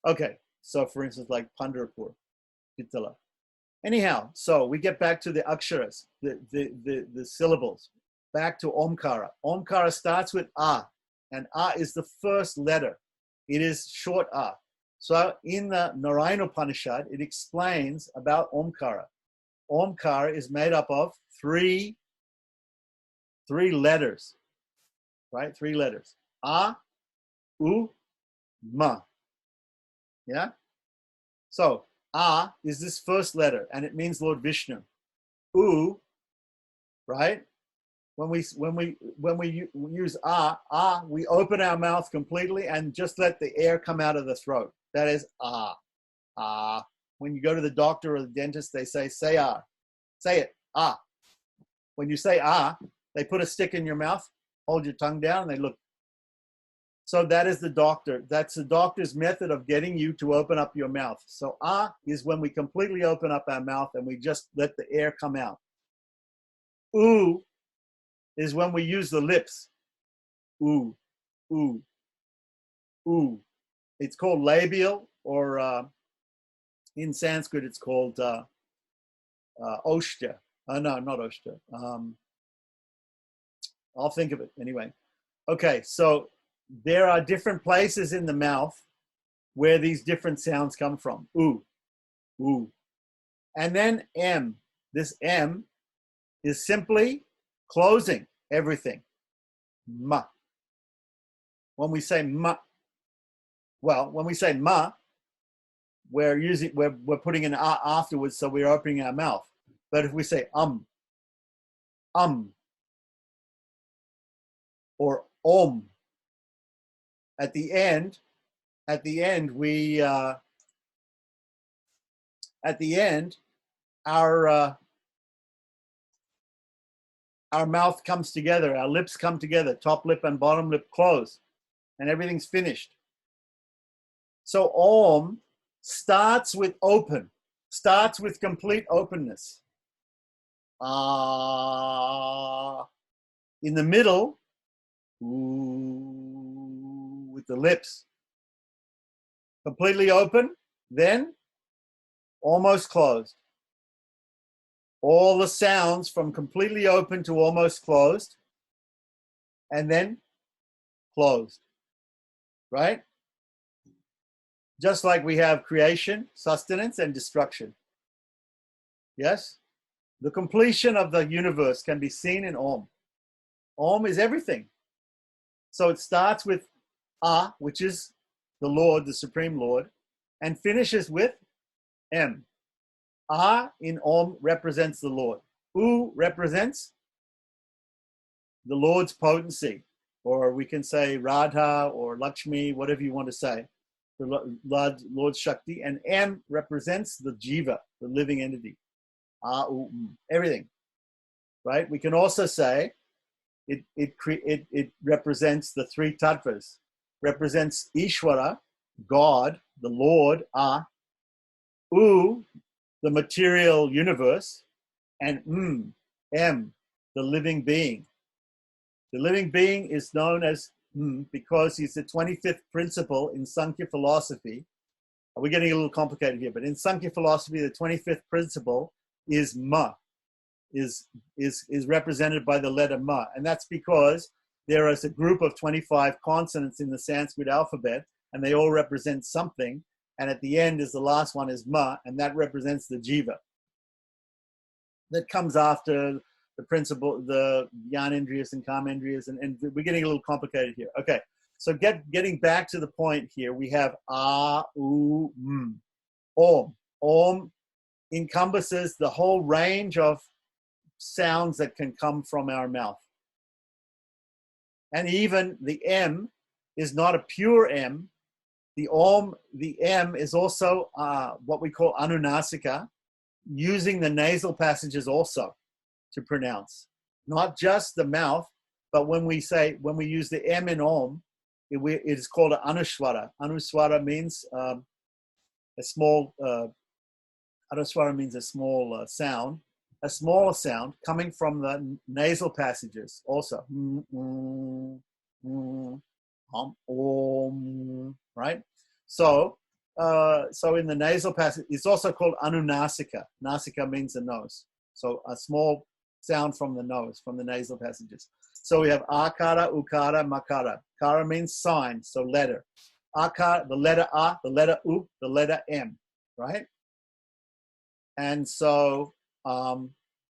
Okay, so for instance, like Pandharpur, Pitala. Anyhow, so we get back to the aksharas, the syllables. Back to Omkara. Omkara starts with A, and A is the first letter. It is short A. So in the Narayana Upanishad, it explains about Omkara. Omkara is made up of three letters, right? 3 letters. A, U, Ma. Yeah? So A is this first letter, and it means Lord Vishnu. U, right? When we use A, we open our mouth completely and just let the air come out of the throat. That is A. Ah. When you go to the doctor or the dentist, they say ah. Say it, ah. When you say ah, they put a stick in your mouth, hold your tongue down, and they look. So that is the doctor. That's the doctor's method of getting you to open up your mouth. So ah is when we completely open up our mouth and we just let the air come out. Oo is when we use the lips. Oo, oo, oo. It's called labial, or in Sanskrit it's called oshta. No, not oshta. I'll think of it anyway. Okay, so there are different places in the mouth where these different sounds come from. Oo, oo. And then M. This M is simply closing everything. Ma. When we say ma, when we say ma, we're putting an a afterwards, so we're opening our mouth. But if we say or om, at the end we our mouth comes together, our lips come together, top lip and bottom lip close, and everything's finished. So Om starts with open, starts with complete openness. In the middle, with the lips completely open, then almost closed. All the sounds from completely open to almost closed, and then closed, right? Just like we have creation, sustenance, and destruction. Yes? The completion of the universe can be seen in Om. Om is everything. So it starts with A, which is the Lord, the Supreme Lord, and finishes with M. A in Om represents the Lord. U represents the Lord's potency, or we can say Radha or Lakshmi, whatever you want to say, the Lord's Shakti, and M represents the Jiva, the living entity. Everything, right? We can also say it represents the 3 tattvas, represents Ishvara, God, the Lord, U, the material universe, and M, the living being. The living being is known as because he's the 25th principle in Sankhya philosophy. We're getting a little complicated here, but in Sankhya philosophy, the 25th principle is Ma, is represented by the letter Ma. And that's because there is a group of 25 consonants in the Sanskrit alphabet, and they all represent something. And at the end is the last one is Ma, and that represents the Jiva. That comes after the principle, the Jnanendriyas and Kamendriyas, and we're getting a little complicated here. Okay, so getting back to the point here, we have A, U, M. Om. Om encompasses the whole range of sounds that can come from our mouth. And even the M is not a pure M. The M is also what we call anunasika, using the nasal passages also to pronounce. Not just the mouth, but when we use the M in Om, it is called an anuswara. Anuswara means a small, anuswara means a small sound, a smaller sound coming from the nasal passages also. Om, right? So in the nasal passage, it's also called anunasika. Nasika means the nose. So a small sound from the nose, from the nasal passages. So we have akara, ukara, makara. Kara means sign, so letter. Akar, the letter A, the letter U, the letter M, right? And so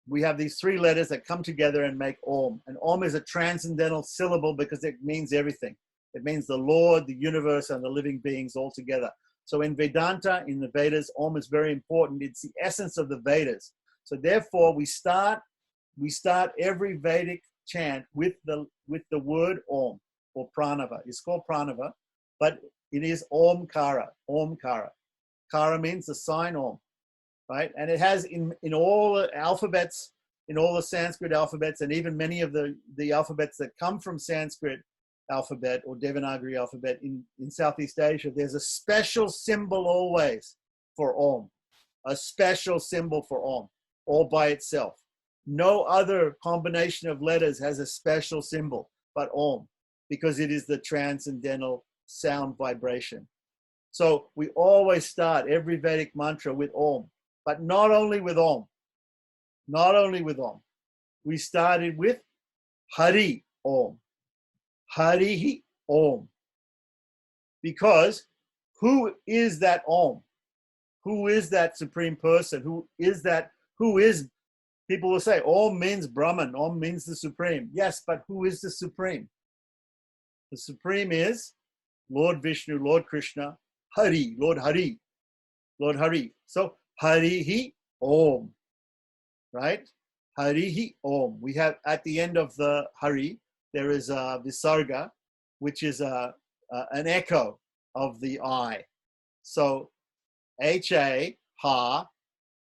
we have these three letters that come together and make Om. And Om is a transcendental syllable because it means everything. It means the Lord, the universe, and the living beings all together. So in Vedanta, in the Vedas, Om is very important. It's the essence of the Vedas. So therefore, we start every Vedic chant with the word Om or Pranava. It's called Pranava, but it is Omkara. Omkara. Kara means the sign Om, right? And it has in all the alphabets, in all the Sanskrit alphabets, and even many of the alphabets that come from Sanskrit alphabet or Devanagari alphabet in Southeast Asia, there's a special symbol always for Om, a special symbol for Om, all by itself. No other combination of letters has a special symbol but Om, because it is the transcendental sound vibration. So we always start every Vedic mantra with Om, but not only with Om, not only with Om. We started with Hari Om. Harihi Om. Because who is that Om? Who is that Supreme Person? Who is that? Who is, people will say, Om means Brahman, Om means the Supreme. Yes, but who is the Supreme? The Supreme is Lord Vishnu, Lord Krishna, Hari, Lord Hari, Lord Hari. So Harihi Om, right? Harihi Om. We have at the end of the Hari, there is a Visarga, which is an echo of the I. So H-A, Ha,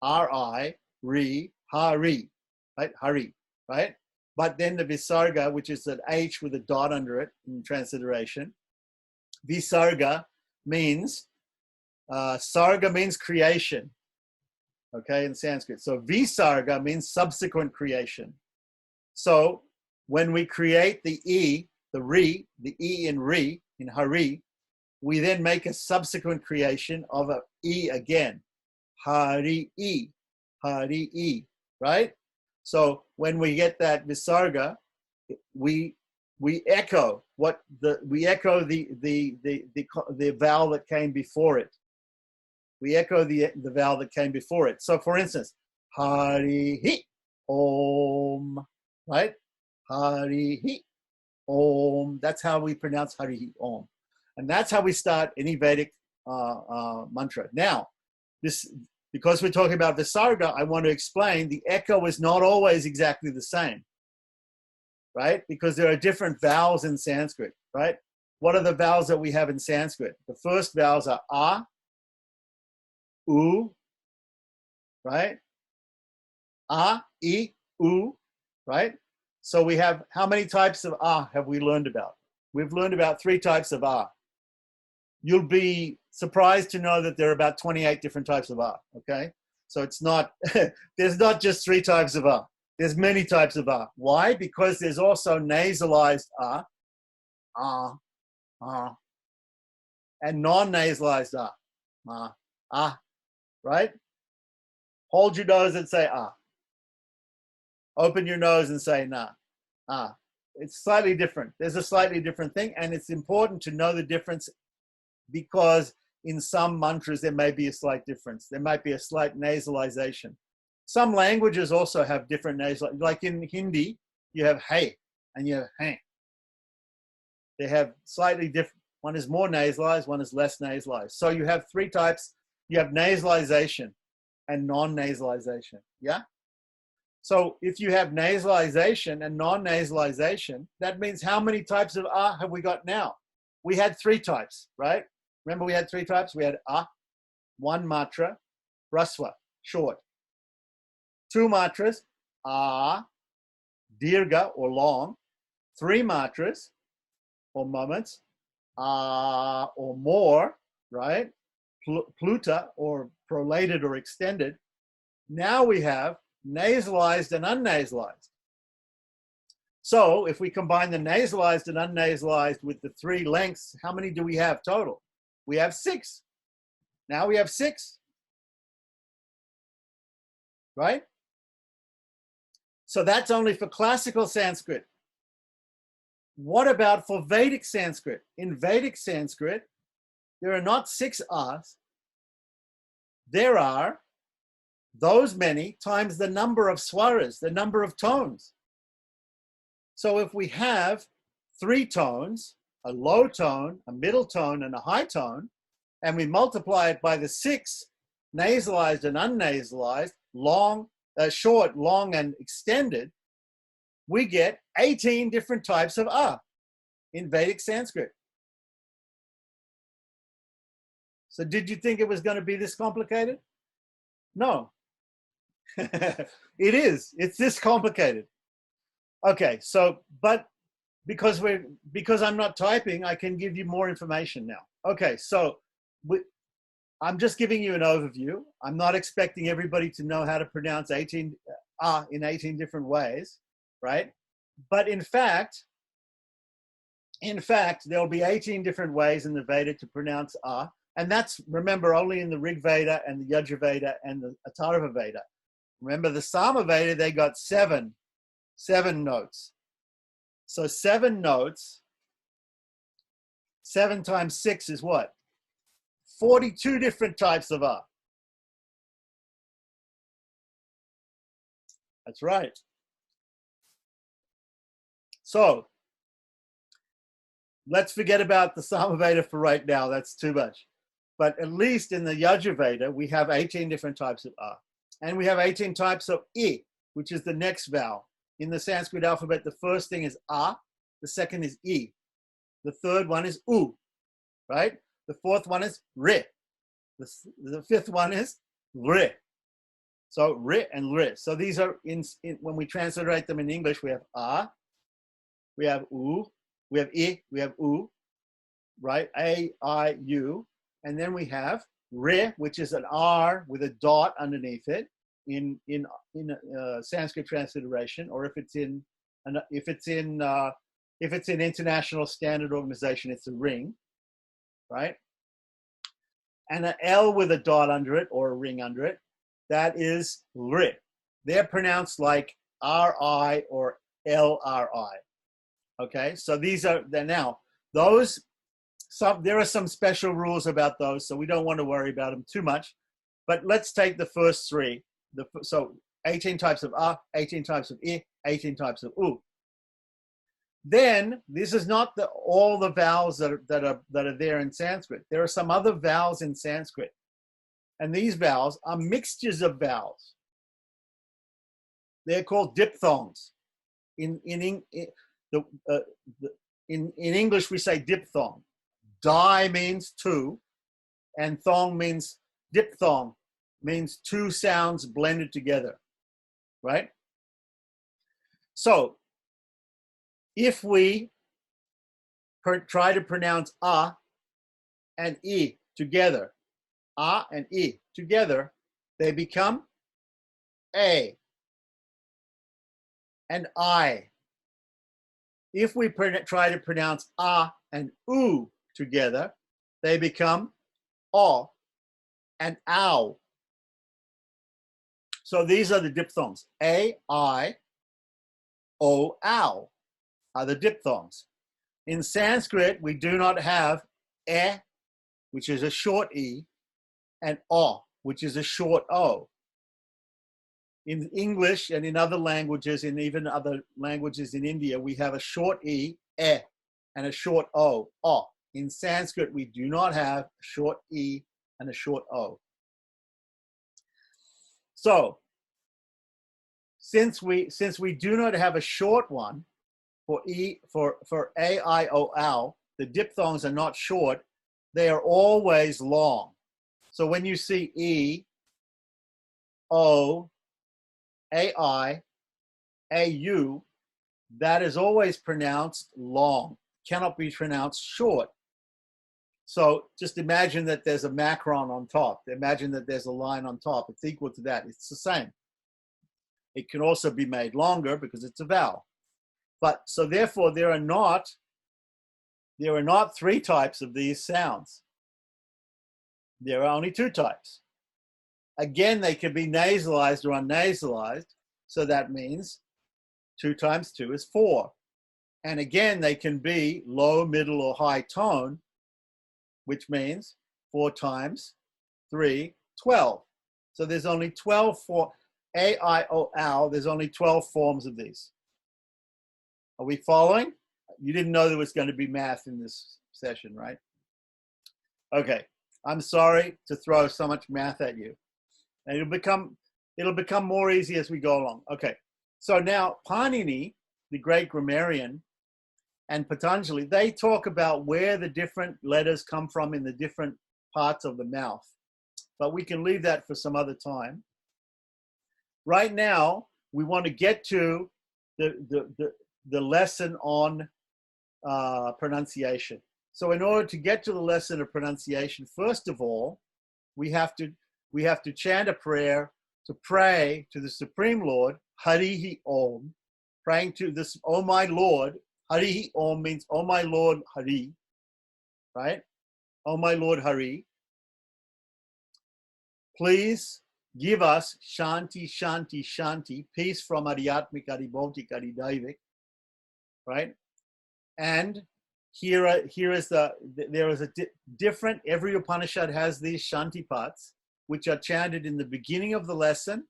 R-I, Ri, Hari, right? Hari, right? But then the Visarga, which is an H with a dot under it in transliteration. Visarga means, Sarga means creation, okay, in Sanskrit. So Visarga means subsequent creation. So when we create the E, the Ri, the E in Ri, in Hari, we then make a subsequent creation of a E again. Hari-E, Hari-E, right? So when we get that Visarga, we echo the vowel that came before it. We echo the vowel that came before it. So for instance, Hari-Hi Om, right? Hari-Hi Om. That's how we pronounce Hari-Hi Om. And that's how we start any Vedic mantra. Now, because we're talking about Visarga, I want to explain the echo is not always exactly the same, right? Because there are different vowels in Sanskrit, right? What are the vowels that we have in Sanskrit? The first vowels are A, U, right? A, I, U, right? So we have, how many types of A have we learned about? We've learned about 3 types of A. You'll be surprised to know that there are about 28 different types of A, okay? So it's not, there's not just 3 types of A. There's many types of A. Why? Because there's also nasalized A, and non-nasalized A, right? Hold your nose and say A. Open your nose and say na. It's slightly different. There's a slightly different thing, and it's important to know the difference because in some mantras there may be a slight difference. There might be a slight nasalization. Some languages also have different nasal, like in Hindi, you have hey and you have hey. They have slightly different. One is more nasalized, one is less nasalized. So you have 3 types. You have nasalization and non-nasalization, yeah? So if you have nasalization and non-nasalization, that means how many types of A have we got now? We had 3 types, right? Remember we had 3 types? We had A, 1 matra, Rasva, short. 2 matras, A, Dirga or long. 3 matras or moments, A or more, right? Pluta or prolated or extended. Now we have nasalized and unnasalized. So if we combine the nasalized and unnasalized with the 3 lengths, how many do we have total? We have 6. Now we have 6. Right? So that's only for classical Sanskrit. What about for Vedic Sanskrit? In Vedic Sanskrit, there are not 6 A's. There are those many times the number of swaras, the number of tones. So if we have 3 tones, a low tone, a middle tone, and a high tone, and we multiply it by the 6 nasalized and unnasalized, long, short, long, and extended, we get 18 different types of A in Vedic Sanskrit. So did you think it was going to be this complicated? No. It is. It's this complicated. Okay, so, but because I'm not typing, I can give you more information now. Okay, so I'm just giving you an overview. I'm not expecting everybody to know how to pronounce 18 in 18 different ways, right? But in fact, there'll be 18 different ways in the Veda to pronounce A, and that's, remember, only in the Rig Veda and the Yajur Veda and the Atharva Veda. Remember, the Sama Veda, they got seven notes. So 7 notes, 7 times 6 is what? 42 different types of A. That's right. So let's forget about the Samaveda for right now. That's too much. But at least in the Yajur Veda, we have 18 different types of A. And we have 18 types of I, which is the next vowel. In the Sanskrit alphabet, the first thing is A, the second is I, the third one is U, right? The fourth one is Ri, the fifth one is Ri. So Ri and Ri. So these are, when we transliterate them in English, we have A, we have U, we have I, we have U, right? A, I, U. And then we have Ri, which is an R with a dot underneath it in Sanskrit transliteration, or if it's in International Standard Organization, it's a ring, right? And an L with a dot under it or a ring under it, that is Ri. They're pronounced like R-I or L-R-I. Okay, so these are, now, those, there are some special rules about those, so we don't want to worry about them too much. But let's take the first 3. So 18 types of A, 18 types of I, 18 types of U. Then, this is not all the vowels that are there in Sanskrit. There are some other vowels in Sanskrit. And these vowels are mixtures of vowels. They're called diphthongs. In English, we say diphthong. Di means 2, and thong means, diphthong means 2 sounds blended together, right? So, if we try to pronounce A and I together, A and I together, they become A and I. If we try to pronounce A and U together, they become O and OW. So these are the diphthongs. A, I, O, OW are the diphthongs. In Sanskrit, we do not have E, which is a short E, and O, which is a short O. In English and in other languages, and even other languages in India, we have a short E, and a short O, O. In Sanskrit, we do not have a short E and a short O. So, since we do not have a short one for A, I, O, L, the diphthongs are not short, they are always long. So when you see E, O, A-I, A-U, that is always pronounced long, cannot be pronounced short. So just imagine that there's a macron on top. Imagine that there's a line on top. It's equal to that. It's the same. It can also be made longer because it's a vowel. But so therefore there are not 3 types of these sounds. There are only 2 types. Again, they can be nasalized or unnasalized. So that means 2 times 2 is 4. And again, they can be low, middle, or high tone. which means 4 times 3, 12. So there's only 12 for A, I, O, L. There's only 12 forms of these. Are we following? You didn't know there was going to be math in this session, right? Okay. I'm sorry to throw so much math at you. And it'll become more easy as we go along. Okay. So now Panini, the great grammarian, and Patanjali, they talk about where the different letters come from in the different parts of the mouth. But we can leave that for some other time. Right now, we want to get to the lesson on pronunciation. So in order to get to the lesson of pronunciation, first of all, we have to chant a prayer to pray to the Supreme Lord, Harihi Om, praying to this, oh my Lord. Harihi Om means, oh my Lord Hari, right? Oh my Lord Hari. Please give us Shanti, Shanti, Shanti, peace from Adhyatmik, Adhibhautik, Adhidaivic, right? And there is a different, every Upanishad has these Shanti parts, which are chanted in the beginning of the lesson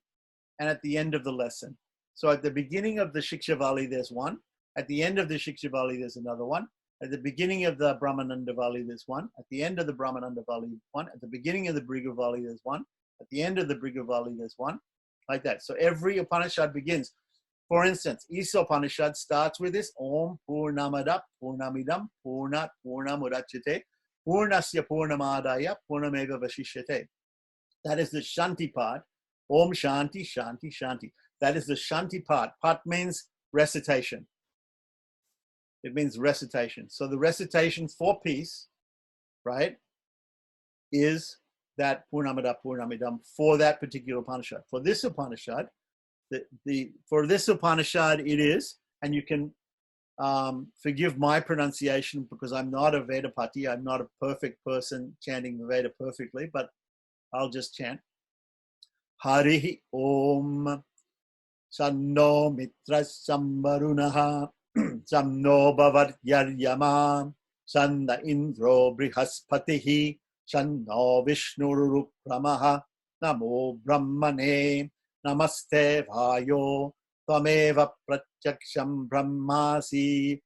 and at the end of the lesson. So at the beginning of the Shikshavali, there's one. At the end of the Shikshavali, there's another one. At the beginning of the Brahmanandavali, there's one. At the end of the Brahmanandavali, one. At the beginning of the Brigavali, there's one. At the end of the Brigavali, there's one. Like that. So every Upanishad begins. For instance, Isa Upanishad starts with this, Om Purnamada Purnamidam Purnat Purnamudachyate Purnasya Purnamadaya Purnameva Vashishyate. That is the Shanti part. Om Shanti, Shanti, Shanti. That is the Shanti part. Part means recitation. It means recitation. So the recitation for peace, right, is that Purnamada Purnamidam for that particular Upanishad. For this Upanishad, for this Upanishad it is, and you can forgive my pronunciation because I'm not a Vedapati. I'm not a perfect person chanting the Veda perfectly, but I'll just chant. Harihi Om Sanno Mitra Sambarunaha Samno Bhavat Yaryama Sanda Indro Brihaspatihi Shanno Vishnurukramaha Namo Brahmane Namaste Vayo Tvameva Pratyaksham Brahmasi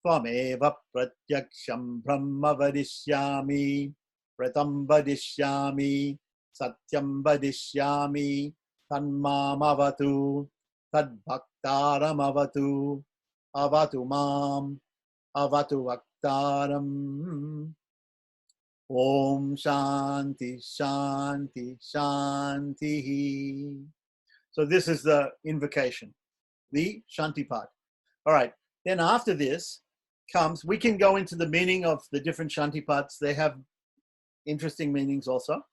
Tvameva Pratyaksham Brahma Vadishyami Pratam Vadishyami Satyam Vadishyami Tanmam Avatu Tadbhaktaram Avatu Avatu Mam Avatu Aktaram. Om Shanti Shanti Shanti. So this is the invocation, the Shanti part. All right. Then after this comes, we can go into the meaning of the different Shanti parts. They have interesting meanings also.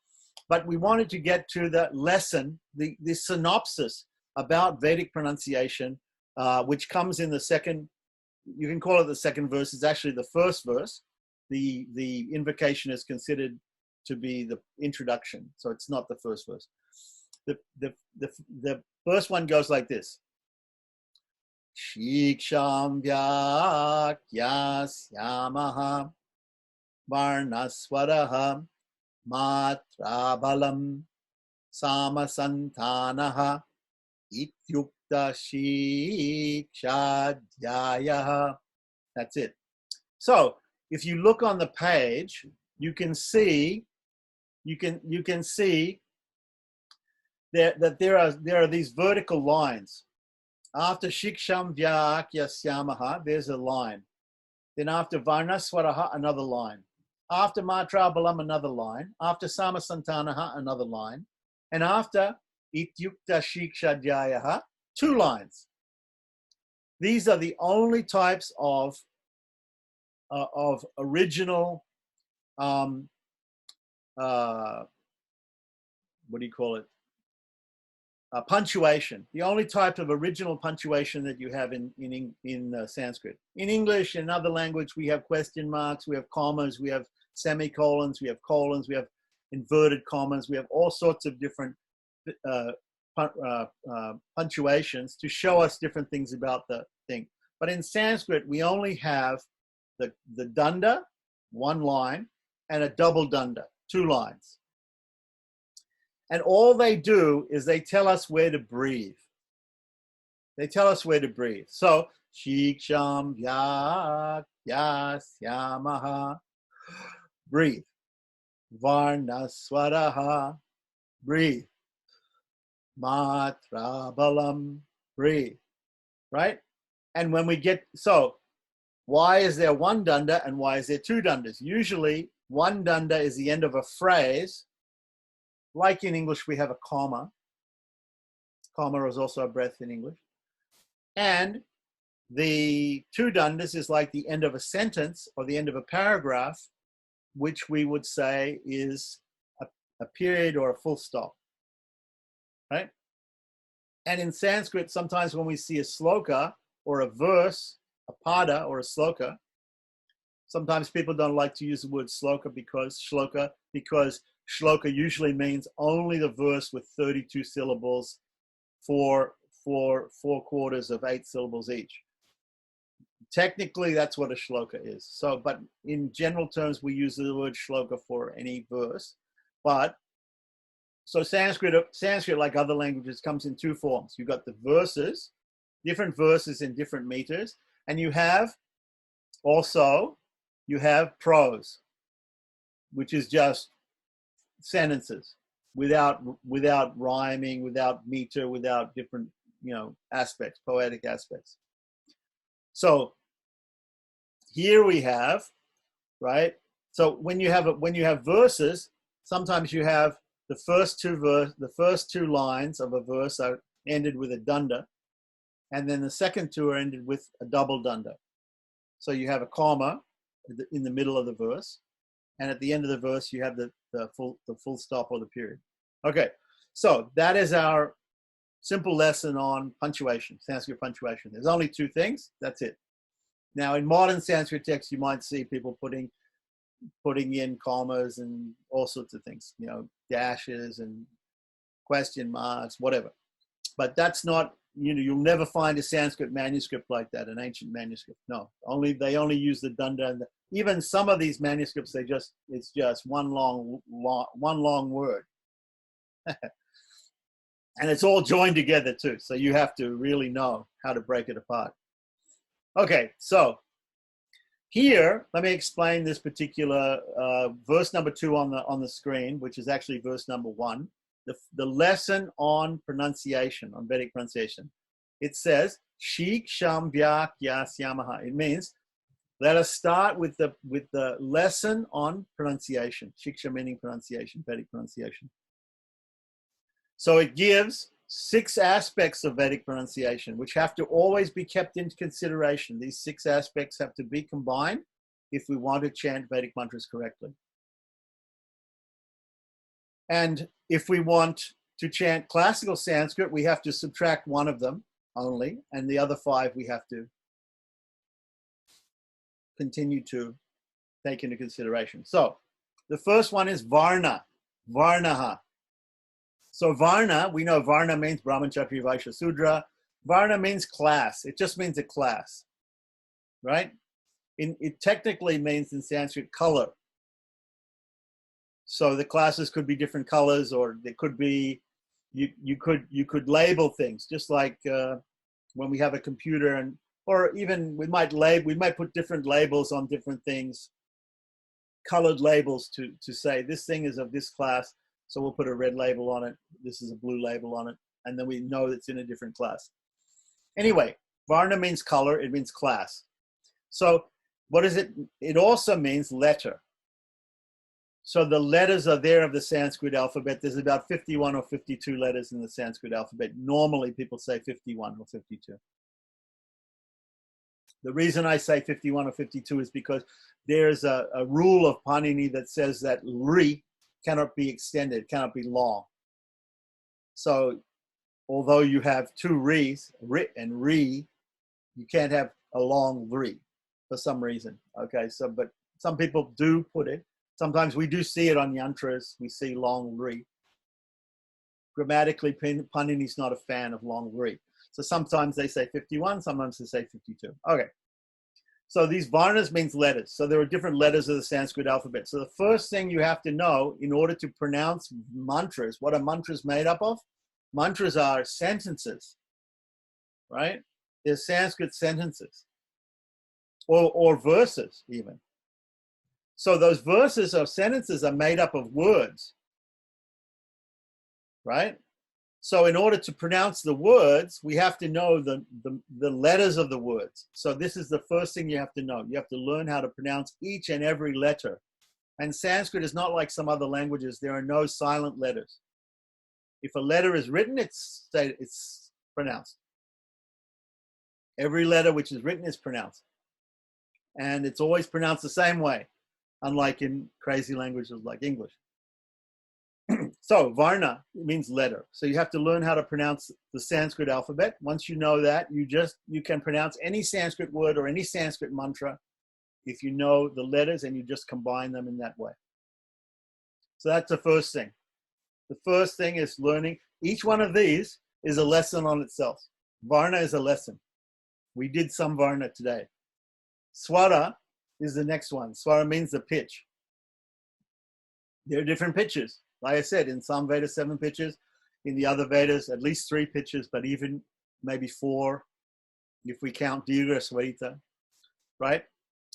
But we wanted to get to the lesson, the synopsis about Vedic pronunciation, which comes in the second, you can call it the second verse. It's actually the first verse. The invocation is considered to be the introduction, so it's not the first verse. The first one goes like this: Shiksham Vyakyasyaamaha Varnaswaraha Matrabalam Samasantanaha Ityukta Shikshadhyayaha. That's it. So if you look on the page, you can see that there are these vertical lines. After Shiksham Vyakyasyaamaha, there's a line. Then after Varnaswaraha, another line. After Matrabalam, another line. After Samasantanaha, another line. And after Ityukta Shikshadhyayaha, 2 lines. These are the only types of original, what do you call it? Punctuation. The only type of original punctuation that you have in Sanskrit. In English, in other language, we have question marks, we have commas, we have semicolons, we have colons, we have inverted commas, we have all sorts of different punctuations to show us different things about the thing. But in Sanskrit, we only have the danda, 1 line, and a double danda, 2 lines. And all they do is they tell us where to breathe. They tell us where to breathe. So, Shiksham Vyak Yasyamaha. Breathe. Varna Swaraha. Breathe. Matra Balam. Breathe. Right? And when we get, so why is there 1 danda and why is there 2 dandas? Usually 1 danda is the end of a phrase. Like in English, we have a comma. Comma is also a breath in English. And the 2 dandas is like the end of a sentence or the end of a paragraph, which we would say is a period or a full stop. Right? And in Sanskrit, sometimes when we see a sloka or a verse, a pada or a sloka, sometimes people don't like to use the word sloka because shloka usually means only the verse with 32 syllables for 4 quarters of 8 syllables each. Technically, that's what a shloka is. So, but in general terms, we use the word shloka for any verse. But so Sanskrit, like other languages, comes in 2 forms. You've got the verses, different verses in different meters, and you have prose, which is just sentences without rhyming, without meter, without different aspects, poetic aspects. So here we have, right? So when you have verses, sometimes you have the first 2 lines of a verse are ended with a danda, and then the second 2 are ended with a double danda. So you have a comma in the middle of the verse, and at the end of the verse you have the full stop or the period. Okay, so that is our simple lesson on punctuation, Sanskrit punctuation. There's only 2 things. That's it. Now, in modern Sanskrit texts, you might see people putting in commas and all sorts of things, dashes and question marks, whatever. But that's not, you'll never find a Sanskrit manuscript like that, an ancient manuscript. No, they only use the danda. And even some of these manuscripts, it's just one long word. And it's all joined together too. So you have to really know how to break it apart. Okay, so here, let me explain this particular verse number 2 on the screen, which is actually verse number 1. The lesson on pronunciation, on Vedic pronunciation. It says, Shik Sham Vyak Yasyamaha. It means, let us start with the lesson on pronunciation. Shiksha meaning pronunciation, Vedic pronunciation. So it gives 6 aspects of Vedic pronunciation, which have to always be kept into consideration. These 6 aspects have to be combined if we want to chant Vedic mantras correctly. And if we want to chant classical Sanskrit, we have to subtract 1 of them only, and the other 5 we have to continue to take into consideration. So the first one is Varna, Varnaha. So Varna, we know Varna means Brahman, Kshatriya, Vaishya, Sudra. Varna means class. It just means a class, right? It technically means in Sanskrit color. So the classes could be different colors, or they could be, you could label things, just like when we have a computer, or even we might put different labels on different things, colored labels to say this thing is of this class. So we'll put a red label on it. This is a blue label on it. And then we know it's in a different class. Anyway, Varna means color. It means class. So what is it? It also means letter. So the letters are there of the Sanskrit alphabet. There's about 51 or 52 letters in the Sanskrit alphabet. Normally people say 51 or 52. The reason I say 51 or 52 is because there's a rule of Panini that says that ri cannot be extended, cannot be long. So although you have 2 ris, rit and ri, you can't have a long ri for some reason. Okay, so but some people do put it. Sometimes we do see it on yantras. We see long ri. Grammatically, Panini's not a fan of long ri. So sometimes they say 51, sometimes they say 52. Okay. So these varnas means letters. So there are different letters of the Sanskrit alphabet. So the first thing you have to know in order to pronounce mantras, what are mantras made up of? Mantras are sentences, right? They're Sanskrit sentences or verses even. So those verses or sentences are made up of words, right? So in order to pronounce the words, we have to know the letters of the words. So this is the first thing you have to know. You have to learn how to pronounce each and every letter. And Sanskrit is not like some other languages. There are no silent letters. If a letter is written, it's pronounced. Every letter which is written is pronounced. And it's always pronounced the same way, unlike in crazy languages like English. So varna means letter. So you have to learn how to pronounce the Sanskrit alphabet. Once you know that, you can pronounce any Sanskrit word or any Sanskrit mantra if you know the letters and you just combine them in that way. So that's the first thing. The first thing is learning. Each one of these is a lesson on itself. Varna is a lesson. We did some varna today. Swara is the next one. Swara means the pitch. There are different pitches. Like I said, in some Vedas, 7 pitches. In the other Vedas, at least 3 pitches, but even maybe 4 if we count Dirgha Swarita, right?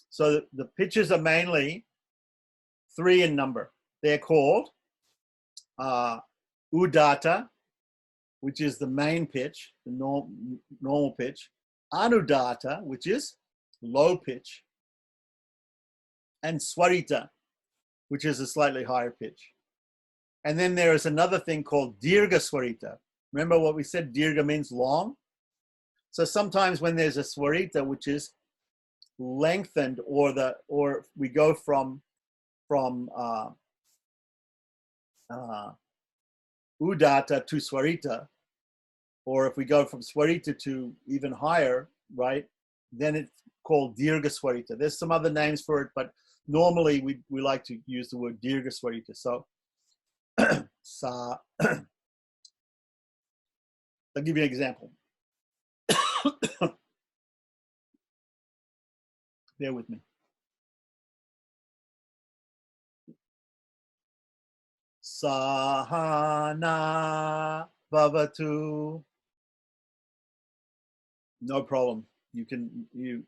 So the pitches are mainly 3 in number. They're called Udatta, which is the main pitch, the normal pitch. Anudatta, which is low pitch. And Swarita, which is a slightly higher pitch. And then there is another thing called Dirgha Swarita. Remember what we said, Dirgha means long? So sometimes when there's a Swarita, which is lengthened, or we go from Udatta to Swarita, or if we go from Swarita to even higher, right, then it's called Dirgha Swarita. There's some other names for it, but normally we like to use the word Dirgha Swarita. So I'll give you an example. Bear with me. Sahana Bhavatu. No problem. Leave.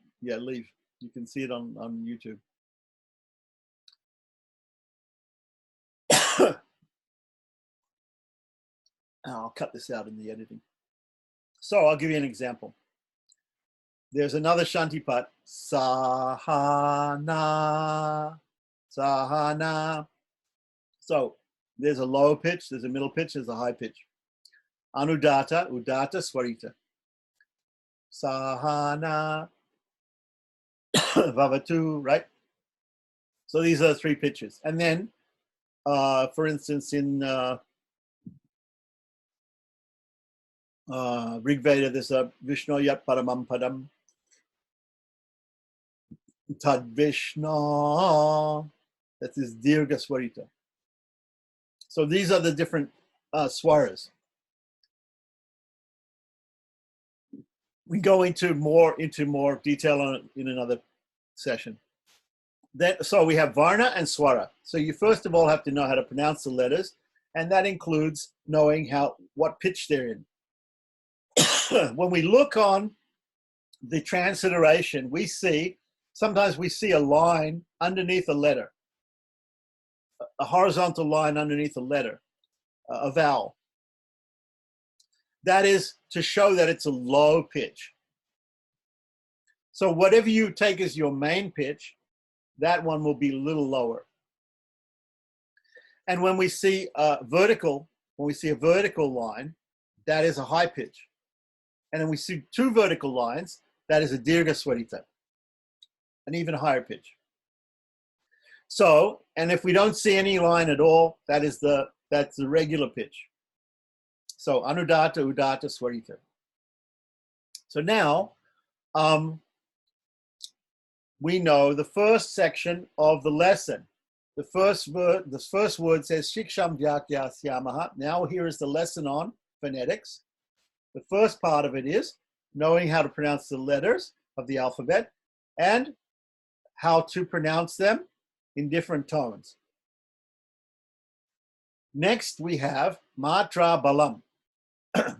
You can see it on YouTube. I'll cut this out in the editing. So I'll give you an example. There's another Shantipat. Sahana. Sahana. So there's a low pitch, there's a middle pitch, there's a high pitch. Anudatta, Udatta, Swarita. Sahana. Vavatu, right? So these are the 3 pitches. And then, for instance, in Rig Veda, there's a Vishnu Yat Paramam Padam. Tad Vishnu. That is Dirgha Swarita. So these are the different swaras. We go into more detail on it in another session. So we have varna and swara. So you first of all have to know how to pronounce the letters, and that includes knowing what pitch they're in. When we look on the transliteration, sometimes we see a line underneath a letter, a horizontal line underneath a letter, a vowel. That is to show that it's a low pitch. So whatever you take as your main pitch, that one will be a little lower. And when we see a vertical line, that is a high pitch. And then we see 2 vertical lines, that is a Dirgha Swarita, an even higher pitch. So, and if we don't see any line at all, that's the regular pitch. So Anudatta, Udatta, Swarita. So now we know the first section of the lesson. The first word says Shiksham Vyakya Syamaha. Now here is the lesson on phonetics. The first part of it is knowing how to pronounce the letters of the alphabet. and how to pronounce them in different tones. Next, we have matra balam.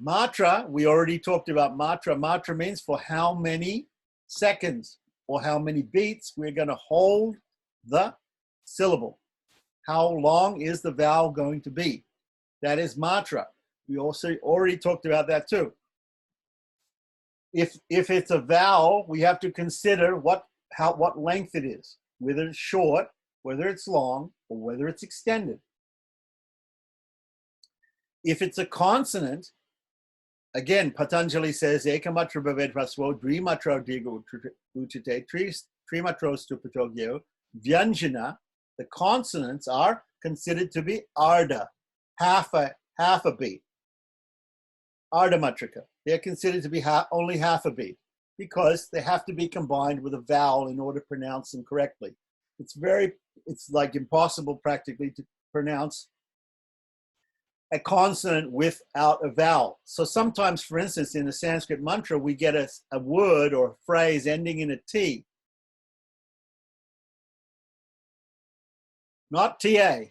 Matra, we already talked about matra. Matra means for how many seconds or how many beats we're going to hold the syllable. How long is the vowel going to be? That is matra. We also already talked about that too. If it's a vowel, we have to consider what length it is, whether it's short, whether it's long, or whether it's extended. If it's a consonant, again, Patanjali says, Ekamatra bhaved hrasvo, dvimatra diga uchite, trimatros stupatogyo, vyanjana. The consonants are considered to be arda, half a beat. Arda matrika. They're considered to be only half a beat because they have to be combined with a vowel in order to pronounce them correctly. It's like impossible practically to pronounce a consonant without a vowel. So sometimes, for instance, in a Sanskrit mantra, we get a word or a phrase ending in a T. Not TA.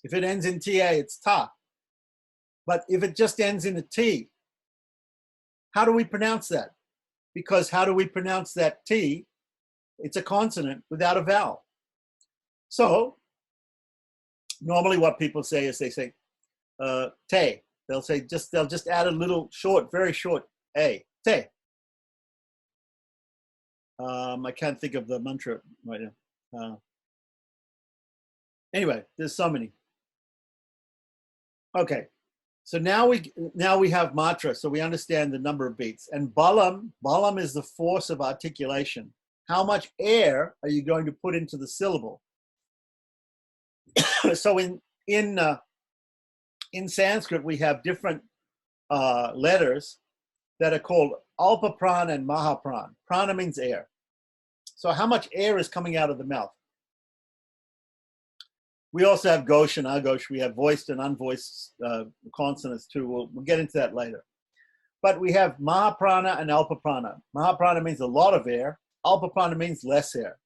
If it ends in TA, it's ta. But if it just ends in a T, how do we pronounce that? Because how do we pronounce that T? It's a consonant without a vowel. So normally what people say is they say te. They'll just add a little short, very short a, te. I can't think of the mantra right now. Anyway, there's so many. Okay, so now we have matra, so we understand the number of beats. And balam is the force of articulation. How much air are you going to put into the syllable? So in Sanskrit, we have different letters that are called alpa prana and maha prana. Prana means air. So how much air is coming out of the mouth? We also have ghosh and aghosh. We have voiced and unvoiced consonants too. We'll get into that later. But we have mahaprana and alpaprana. Mahaprana means a lot of air. Alpaprana means less air.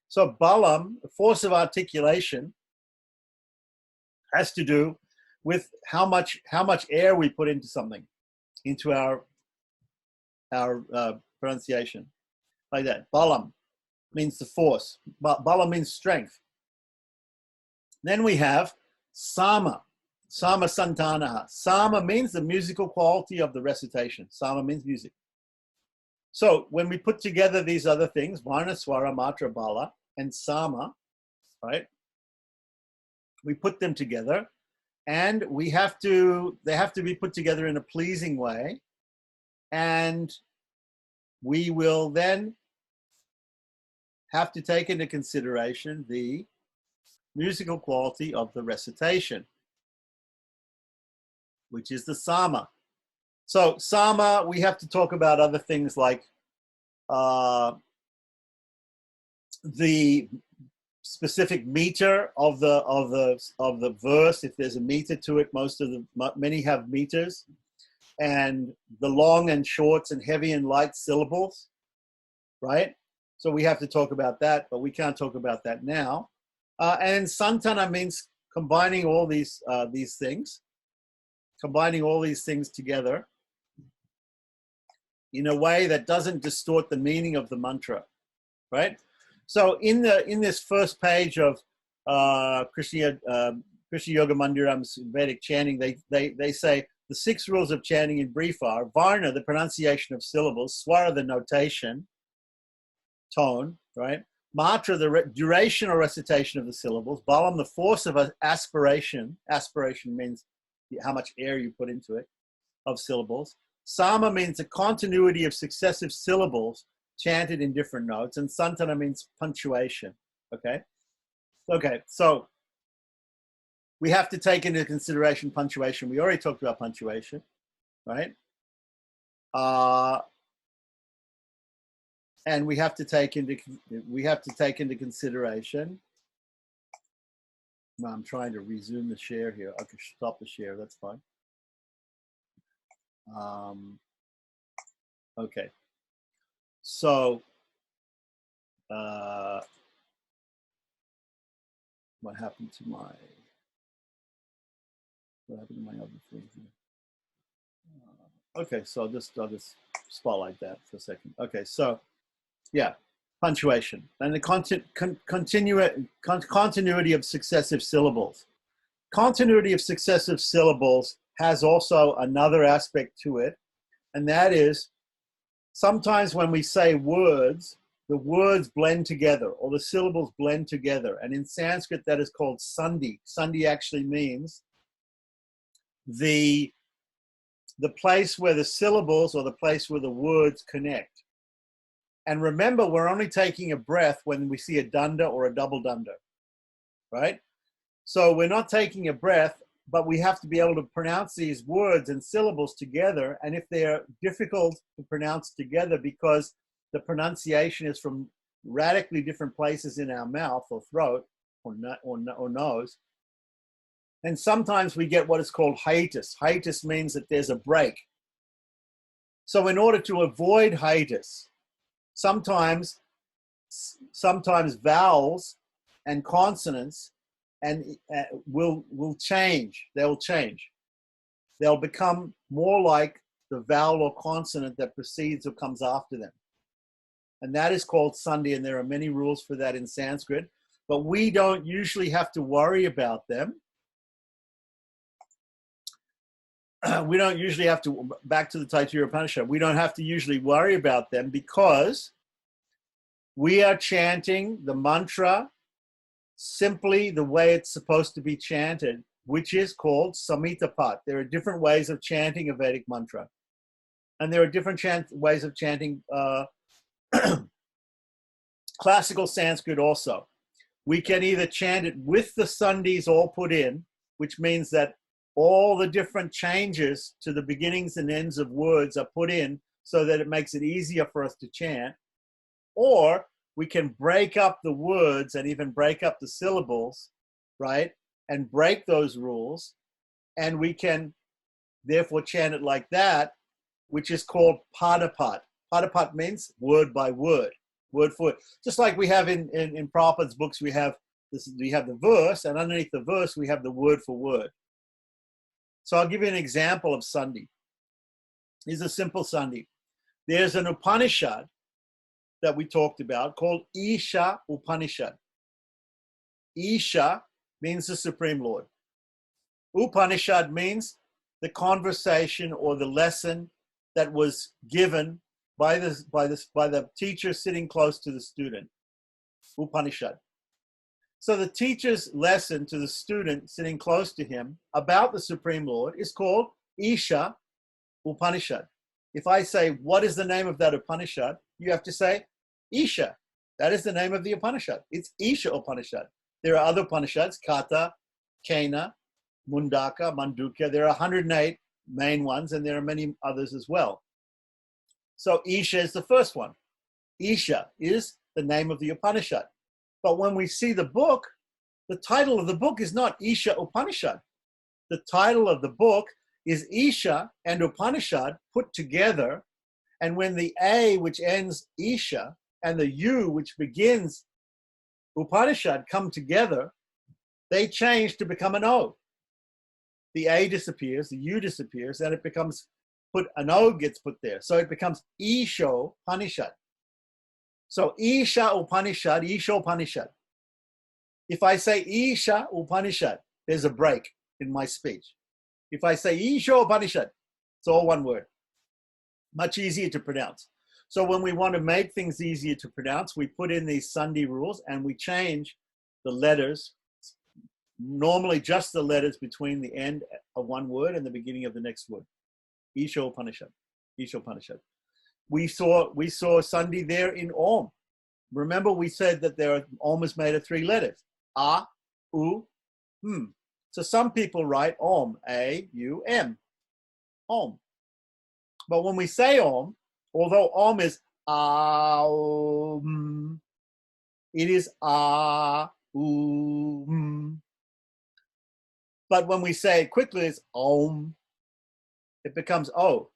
So balam, the force of articulation, has to do with how much air we put into something, into our pronunciation, like that. Balam means the force. Balam means strength. Then we have sama, sama santanaha. Sama means the musical quality of the recitation. Sama means music. So when we put together these other things, varna, swara, matra, bala, and sama, right? We put them together, and they have to be put together in a pleasing way, and we will then have to take into consideration the musical quality of the recitation, which is the sama. So sama, we have to talk about other things like the specific meter of the verse. If there's a meter to it, many have meters, and the long and shorts and heavy and light syllables, right? So we have to talk about that, but we can't talk about that now. And santana means combining all these things, combining all these things together in a way that doesn't distort the meaning of the mantra, right? So in this first page of Krishna Yoga Mandiram's Vedic chanting, they say the 6 rules of chanting in brief are: varna, the pronunciation of syllables; swara, the notation, tone, right? Matra, the duration or recitation of the syllables; balam, the force of aspiration. Aspiration means how much air you put into it, of syllables. Sama means the continuity of successive syllables chanted in different notes, and santana means punctuation. Okay, so we have to take into consideration punctuation. We already talked about punctuation, right? And we have to take into consideration. No, I'm trying to resume the share here. I can stop the share. That's fine. Okay. So what happened to my other thing here? Okay, so I'll just spotlight that for a second. Okay, so yeah, punctuation and the continuity of successive syllables. Continuity of successive syllables has also another aspect to it, and that is sometimes when we say words, the words blend together or the syllables blend together. And in Sanskrit, that is called sandhi. Sandhi actually means the place where the syllables or the place where the words connect. And remember, we're only taking a breath when we see a danda or a double danda, right? So we're not taking a breath, but we have to be able to pronounce these words and syllables together. And if they're difficult to pronounce together because the pronunciation is from radically different places in our mouth or throat or nose, and sometimes we get what is called hiatus. Hiatus means that there's a break. So in order to avoid hiatus, sometimes vowels and consonants will change. They'll change. They'll become more like the vowel or consonant that precedes or comes after them. And that is called sandhi, and there are many rules for that in Sanskrit, but we don't usually have to worry about them. We don't usually have to, back to the Taittiriya Upanishad, we don't have to usually worry about them because we are chanting the mantra simply the way it's supposed to be chanted, which is called samitapat. There are different ways of chanting a Vedic mantra. And there are different ways of chanting classical Sanskrit also. We can either chant it with the sandhis all put in, which means that all the different changes to the beginnings and ends of words are put in so that it makes it easier for us to chant. Or we can break up the words and even break up the syllables, right? And break those rules. And we can therefore chant it like that, which is called padapat. Padapat means word by word, word for word. Just like we have in Prabhupada's books, we have the verse, and underneath the verse, we have the word for word. So I'll give you an example of sandhi. Here's a simple sandhi. There's an Upanishad that we talked about called Isha Upanishad. Isha means the Supreme Lord. Upanishad means the conversation or the lesson that was given by the teacher sitting close to the student. Upanishad. So the teacher's lesson to the student sitting close to him about the Supreme Lord is called Isha Upanishad. If I say, what is the name of that Upanishad? You have to say, Isha. That is the name of the Upanishad. It's Isha Upanishad. There are other Upanishads, Kata, Kena, Mundaka, Mandukya. There are 108 main ones, and there are many others as well. So Isha is the first one. Isha is the name of the Upanishad. But when we see the book, the title of the book is not Isha Upanishad. The title of the book is Isha and Upanishad put together. And when the A, which ends Isha, and the U, which begins Upanishad, come together, they change to become an O. The A disappears, the U disappears, and it becomes an O gets put there. So it becomes Isha Upanishad. So Isha Upanishad, Isha Upanishad. If I say Isha Upanishad, there's a break in my speech. If I say Isha Upanishad, it's all one word. Much easier to pronounce. So when we want to make things easier to pronounce, we put in these sandhi rules and we change the letters, normally just the letters between the end of one word and the beginning of the next word. Isha Upanishad, Isha Upanishad. We saw sandhi there in Om. Remember we said that Om is made of 3 letters. A, U, M. So some people write Om, A-U-M, Om. But when we say Om, although Om is Aum, it is Aum. But when we say it quickly, it's Om. It becomes O.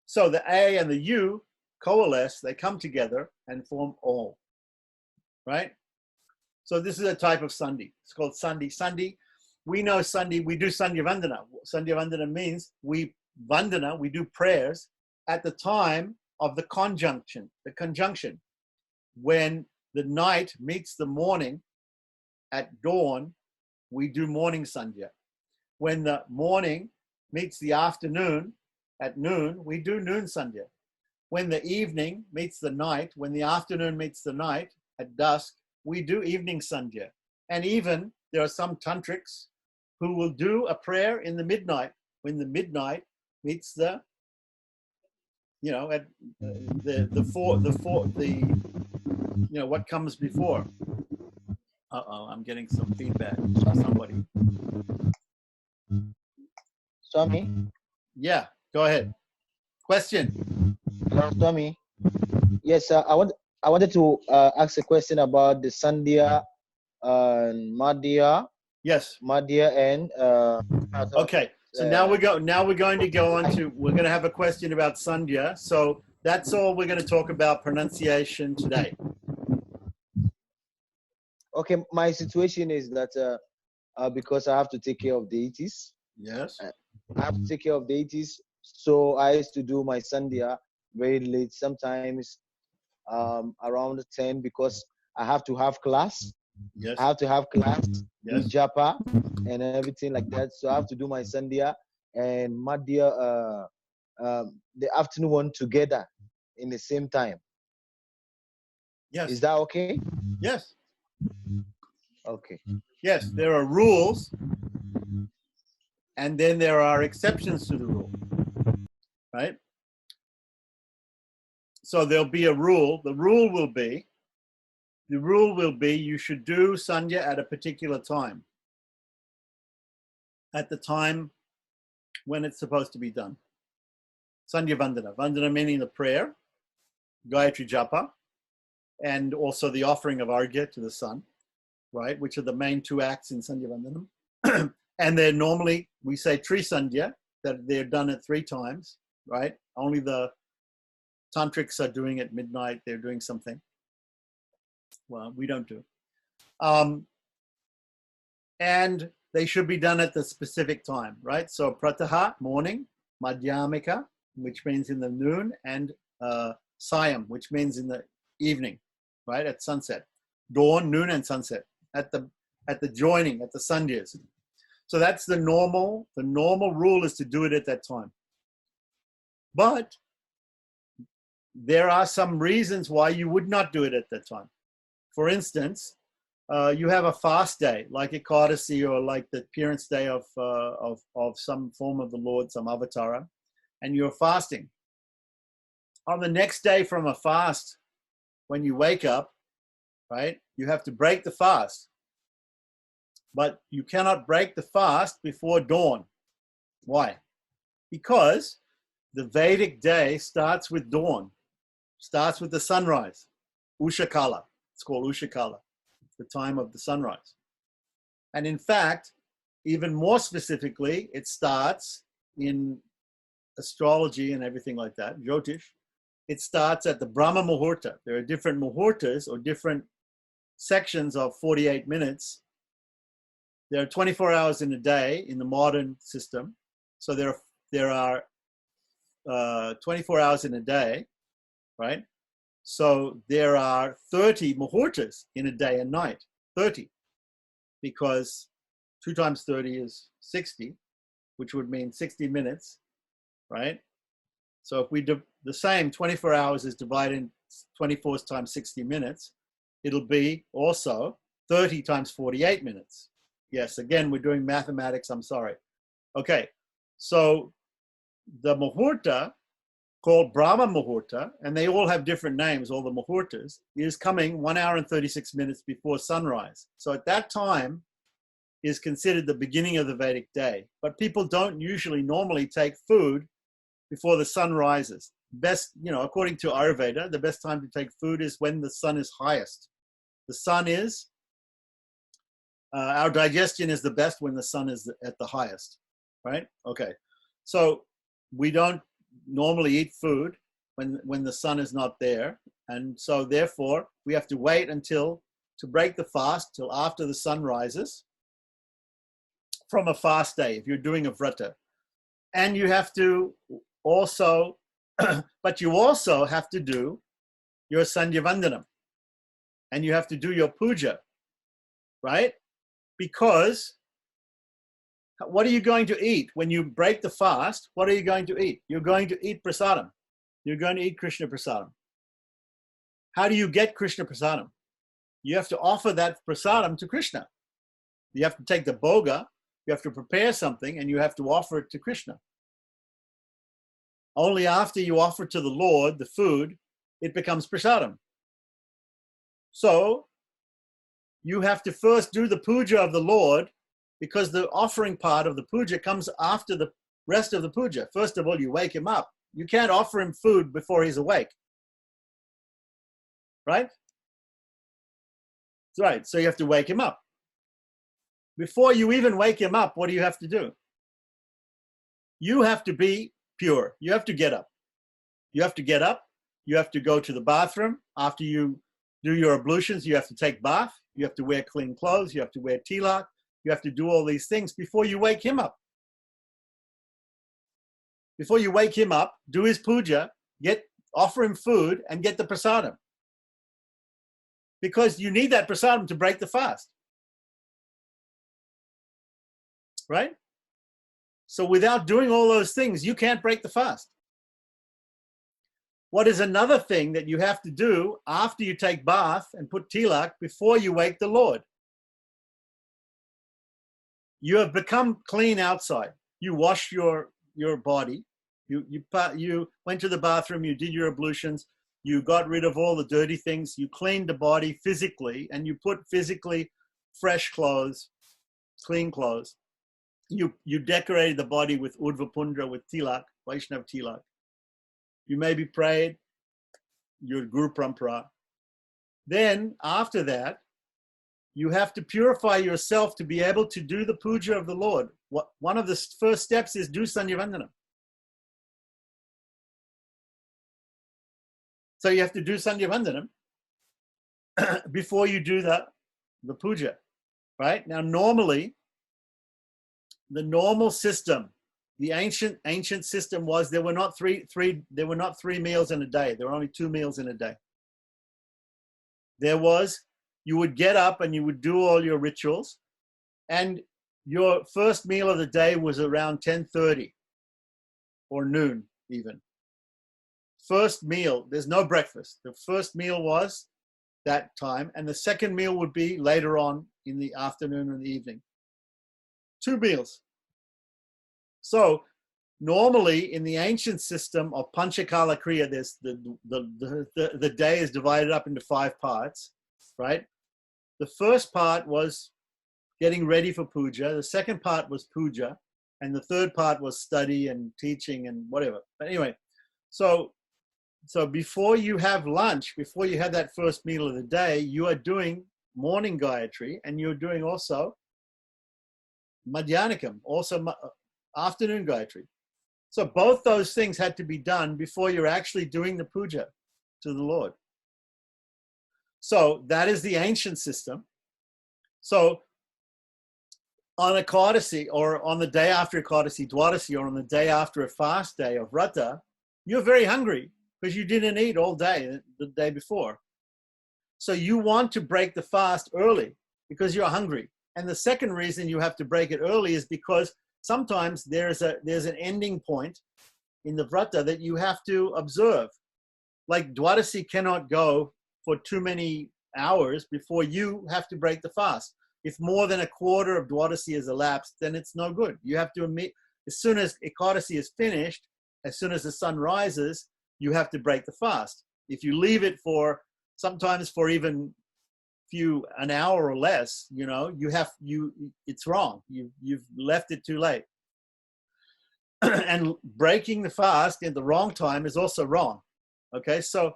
So the A and the U coalesce, they come together and form Om. right? So this is a type of Sandhi. It's called Sandhi. Sandhi, we know Sandhi, we do Sandhya Vandana. Sandhya Vandana means we do prayers at the time of the conjunction. When the night meets the morning at dawn, we do morning Sandhya. When the morning meets the afternoon at noon, we do noon Sandhya. When the evening meets the night, when the afternoon meets the night at dusk, we do evening Sandhya. And even there are some tantrics who will do a prayer in the midnight, when the midnight meets the, at what comes before. I'm getting some feedback from somebody. Swami? Yeah, go ahead. Question. Swami? Yes, I wanted to ask a question about the Sandhya and Madhya. Yes. Madhya and okay. So now we're going to we're going to have a question about Sandhya. So that's all we're going to talk about pronunciation today. Okay, my situation is that because I have to take care of deities. Yes. I have to take care of deities, so I used to do my Sandhya very late, sometimes around 10, because I have to have class. Yes. I have to have class yes. with Japa and everything like that. So I have to do my Sandhya and Madhya, the afternoon one together in the same time. Yes. Is that okay? Yes. Okay. Yes, there are rules, and then there are exceptions to the rule, right? So there'll be a rule. The rule will be you should do Sandhya at a particular time, at the time when it's supposed to be done. Sandhya Vandana. Vandana meaning the prayer, Gayatri Japa, and also the offering of Arghya to the sun, right? Which are the main two acts in Sandhya Vandanam. And they're normally, we say Tri Sandhya, that they're done at 3 times, right? Only the tantrics are doing at midnight. They're doing something. Well, we don't do. And they should be done at the specific time, right? So Prataha, morning, Madhyamika, which means in the noon, and Sayam, which means in the evening, right? At sunset. Dawn, noon, and sunset. At the joining, at the sandhyas. So that's the normal rule is to do it at that time. But there are some reasons why you would not do it at that time. For instance, you have a fast day, like Ekadasi or like the appearance day of some form of the Lord, some avatara, and you're fasting. On the next day from a fast, when you wake up, right, you have to break the fast. But you cannot break the fast before dawn. Why? Because the Vedic day starts with dawn, starts with the sunrise, Ushakala. It's called Ushakala, the time of the sunrise. And in fact, even more specifically, it starts in astrology and everything like that, Jyotish. It starts at the Brahma Muhurta. There are different Muhurtas or different sections of 48 minutes. There are 24 hours in a day in the modern system. So there are 24 hours in a day, right? So there are 30 muhurtas in a day and night, 30, because 2 times 30 is 60, which would mean 60 minutes, right? So if we do the same, 24 hours is divided in 24 times 60 minutes, it'll be also 30 times 48 minutes. Yes, again, we're doing mathematics, I'm sorry. Okay, so the muhurta, called Brahma Muhurta, and they all have different names, all the muhurtas, is coming 1 hour and 36 minutes before sunrise. So at that time is considered the beginning of the Vedic day. But people don't usually normally take food before the sun rises. Best, according to Ayurveda, the best time to take food is when the sun is highest. The sun is, our digestion is the best when the sun is at the highest, right? Okay, so we don't normally eat food when the sun is not there, and so therefore we have to wait until to break the fast till after the sun rises from a fast day, if you're doing a vrata. And you have to also, but you also have to do your Sandhya Vandanam. And you have to do your puja, right? Because what are you going to eat when you break the fast? What are you going to eat? You're going to eat prasadam. You're going to eat Krishna prasadam. How do you get Krishna prasadam? You have to offer that prasadam to Krishna. You have to take the bhoga, you have to prepare something, and you have to offer it to Krishna. Only after you offer to the Lord the food, it becomes prasadam. So you have to first do the puja of the Lord, because the offering part of the puja comes after the rest of the puja. First of all, you wake him up. You can't offer him food before he's awake. Right? That's right. So you have to wake him up. Before you even wake him up, what do you have to do? You have to be pure. You have to get up. You have to get up. You have to go to the bathroom. After you do your ablutions, you have to take bath. You have to wear clean clothes. You have to wear tilak. You have to do all these things before you wake him up. Before you wake him up, do his puja, offer him food, and get the prasadam. Because you need that prasadam to break the fast. Right? So without doing all those things, you can't break the fast. What is another thing that you have to do after you take bath and put tilak before you wake the Lord? You have become clean outside. You wash your body. You went to the bathroom. You did your ablutions. You got rid of all the dirty things. You cleaned the body physically, and you put physically fresh clothes, clean clothes. You decorated the body with Urdhva Pundra, with tilak, Vaishnava tilak. You maybe prayed your Guru Parampara. Then after that, you have to purify yourself to be able to do the puja of the Lord. One of the first steps is do Sandhya Vandanam. So you have to do Sandhya Vandanam before you do the puja, right? Now, normally, the normal system, the ancient system was there were not three meals in a day. There were only 2 meals in a day. You would get up and you would do all your rituals, and your first meal of the day was around 10:30 or noon even. First meal, there's no breakfast. The first meal was that time, and the second meal would be later on in the afternoon and the evening. 2 meals. So normally in the ancient system of Panchakala Kriya, there's the day is divided up into 5 parts, right? The first part was getting ready for puja. The second part was puja. And the third part was study and teaching and whatever. But anyway, so before you have lunch, before you have that first meal of the day, you are doing morning Gayatri, and you're doing also Madhyanikam, also afternoon Gayatri. So both those things had to be done before you're actually doing the puja to the Lord. So that is the ancient system. So on Ekadasi, or on the day after Ekadasi, Dwadasi, or on the day after a fast day of Vrata, you're very hungry because you didn't eat all day the day before. So you want to break the fast early because you're hungry. And the second reason you have to break it early is because sometimes there's an ending point in the Vrata that you have to observe. Like Dwadasi cannot go for too many hours before you have to break the fast. If more than a quarter of Dwadasi has elapsed, then it's no good. You have to admit, as soon as Ekadasi is finished, as soon as the sun rises, you have to break the fast. If you leave it for, sometimes for even an hour or less, it's wrong. You've left it too late. And breaking the fast at the wrong time is also wrong. Okay, so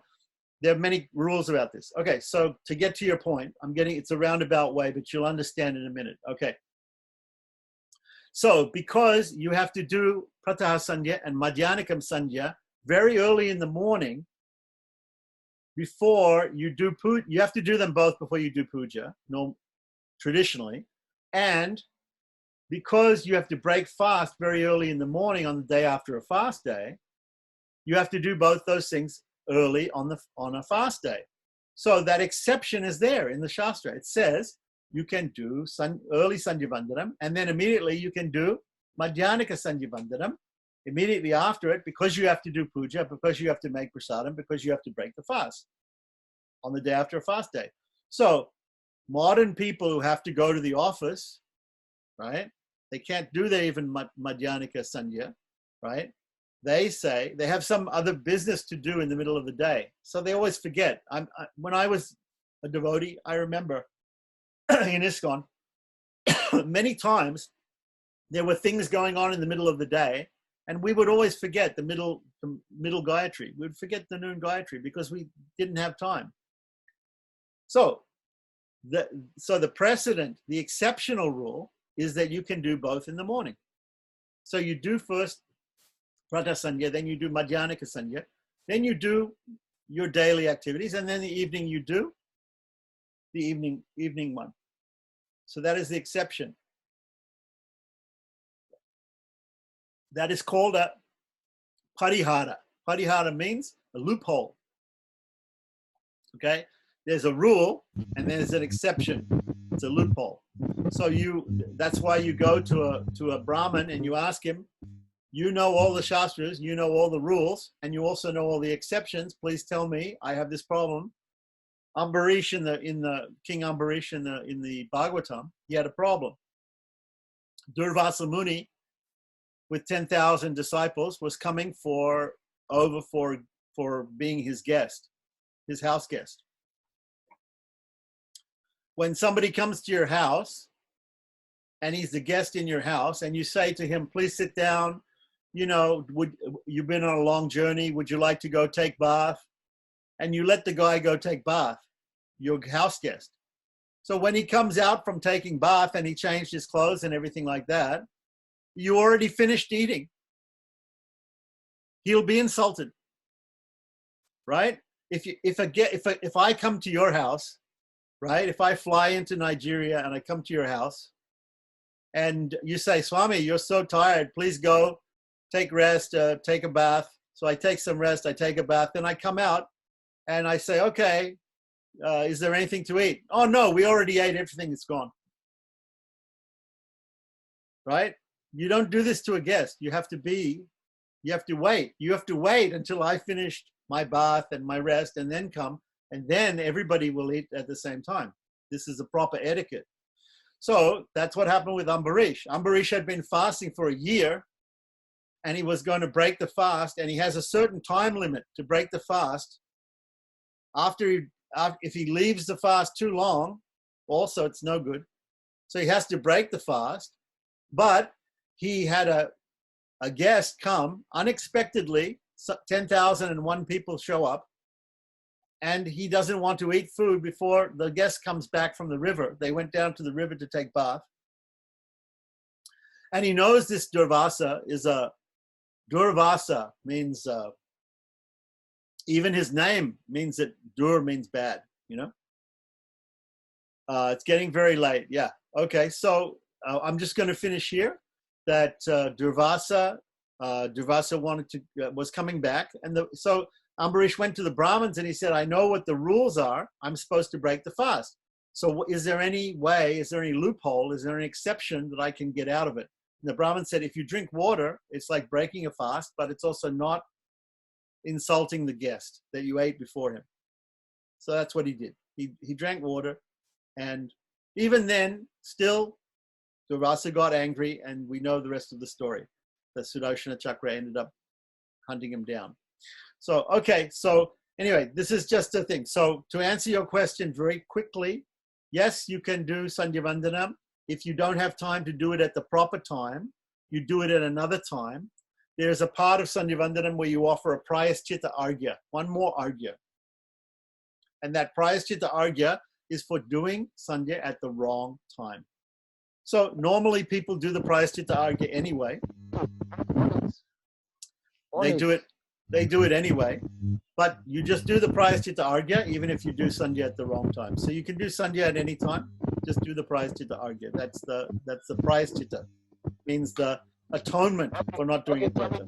there are many rules about this. Okay, so to get to your point, it's a roundabout way, but you'll understand in a minute. Okay. So because you have to do Pratah Sandhya and Madhyanikam Sandhya very early in the morning, before you do puja. You have to do them both before you do puja, no, traditionally. And because you have to break fast very early in the morning on the day after a fast day, you have to do both those things early on a fast day. So that exception is there in the Shastra. It says you can do early Sandhya Vandanam, and then immediately you can do Madhyanika Sandhya Vandanam immediately after it, because you have to do puja, because you have to make prasadam, because you have to break the fast on the day after a fast day. So modern people who have to go to the office, right? They can't do their even Madhyanika Sandhya, right? They say they have some other business to do in the middle of the day. So they always forget. When I was a devotee, I remember in ISKCON, many times there were things going on in the middle of the day, and we would always forget the middle Gayatri. We would forget the noon Gayatri because we didn't have time. So the precedent, the exceptional rule, is that you can do both in the morning. So you do first Pratah Sandhya, then you do Madhyanika Sandhya, then you do your daily activities, and then the evening you do the evening one. So that is the exception. That is called a parihara. Parihara means a loophole. Okay? There's a rule and there's an exception. It's a loophole. So that's why you go to a Brahmin and you ask him, you know all the Shastras, you know all the rules, and you also know all the exceptions. Please tell me, I have this problem. Ambarish in the King Ambarish in the Bhagavatam, he had a problem. Durvasa Muni with 10,000 disciples was coming for being his guest, his house guest. When somebody comes to your house and he's the guest in your house and you say to him, please sit down, you've been on a long journey, would you like to go take bath? And you let the guy go take bath, your house guest. So when he comes out from taking bath and he changed his clothes and everything like that, you already finished eating. He'll be insulted, right? If I come to your house, right? If I fly into Nigeria and I come to your house and you say, Swami, you're so tired, please go take rest, take a bath. So I take some rest, I take a bath, then I come out and I say, okay, is there anything to eat? Oh no, we already ate everything, it's gone. Right? You don't do this to a guest. You have to wait. You have to wait until I finished my bath and my rest and then come, and then everybody will eat at the same time. This is a proper etiquette. So that's what happened with Ambarish. Ambarish had been fasting for a year and he was going to break the fast, and he has a certain time limit to break the fast. If he leaves the fast too long, also it's no good. So he has to break the fast, but he had a guest come unexpectedly. 10,001 people show up, and he doesn't want to eat food before the guest comes back from the river. They went down to the river to take bath. And he knows this Durvasa is Durvasa means, even his name means that Dur means bad, It's getting very late. Yeah. Okay. So I'm just going to finish here that Durvasa was coming back. So Ambarish went to the Brahmins and he said, I know what the rules are. I'm supposed to break the fast. So is there any way, is there any loophole, is there an exception that I can get out of it? And the Brahmin said, if you drink water, it's like breaking a fast, but it's also not insulting the guest that you ate before him. So that's what he did. He drank water, and even then, still, Durvasa got angry, and we know the rest of the story. The Sudarshana Chakra ended up hunting him down. So, okay, so anyway, this is just a thing. So to answer your question very quickly, yes, you can do Sandhya Vandanam. If you don't have time to do it at the proper time, you do it at another time. There's a part of Sandhya Vandanam where you offer a Prayaschita Argya, one more Argya. And that Prayaschita Argya is for doing Sandhya at the wrong time. So normally people do the Prayaschita Argya anyway. They do it they do it anyway. But you just do the Prayaschitta Argya, even if you do Sandhya at the wrong time. So you can do Sandhya at any time. Just do the Prayaschitta Argya. That's the Prayaschitta. Means the atonement for not doing it right.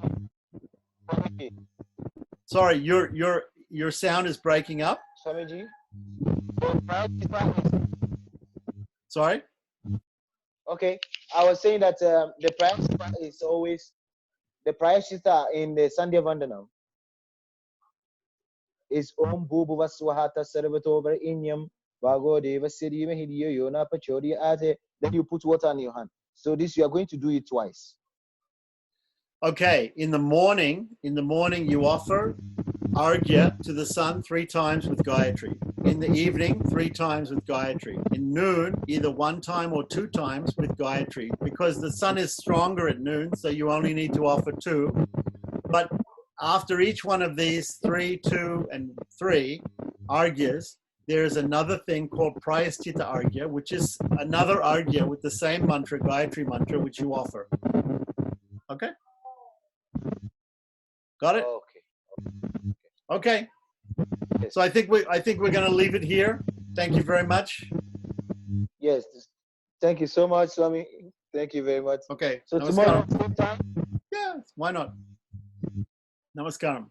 Sorry, your sound is breaking up. Swamiji. Sorry? Okay, I was saying that the Prayaschitta is always, the Prayaschitta in the Sandhya Vandanam is Om Bhubhuva Swahata Sarvatovar Inyam Vago Deva Siddhi Mahidiyo Yona Pachodi Ate. Then you put water on your hand. So this, you are going to do it twice. Okay, in the morning you offer Argya to the sun 3 times with Gayatri. In the evening, 3 times with Gayatri. In noon, either 1 time or 2 times with Gayatri. Because the sun is stronger at noon, so you only need to offer 2. But after each one of these 3, 2, and 3 Argyas, there is another thing called Prayaschitta Argya, which is another Argya with the same mantra, Gayatri mantra, which you offer. Okay? Got it? Okay. So I think we're going to leave it here. Thank you very much. Yes. Thank you so much, Swami. Thank you very much. Okay. So Namaskaram. tomorrow, same time? Yeah, why not? Namaskaram.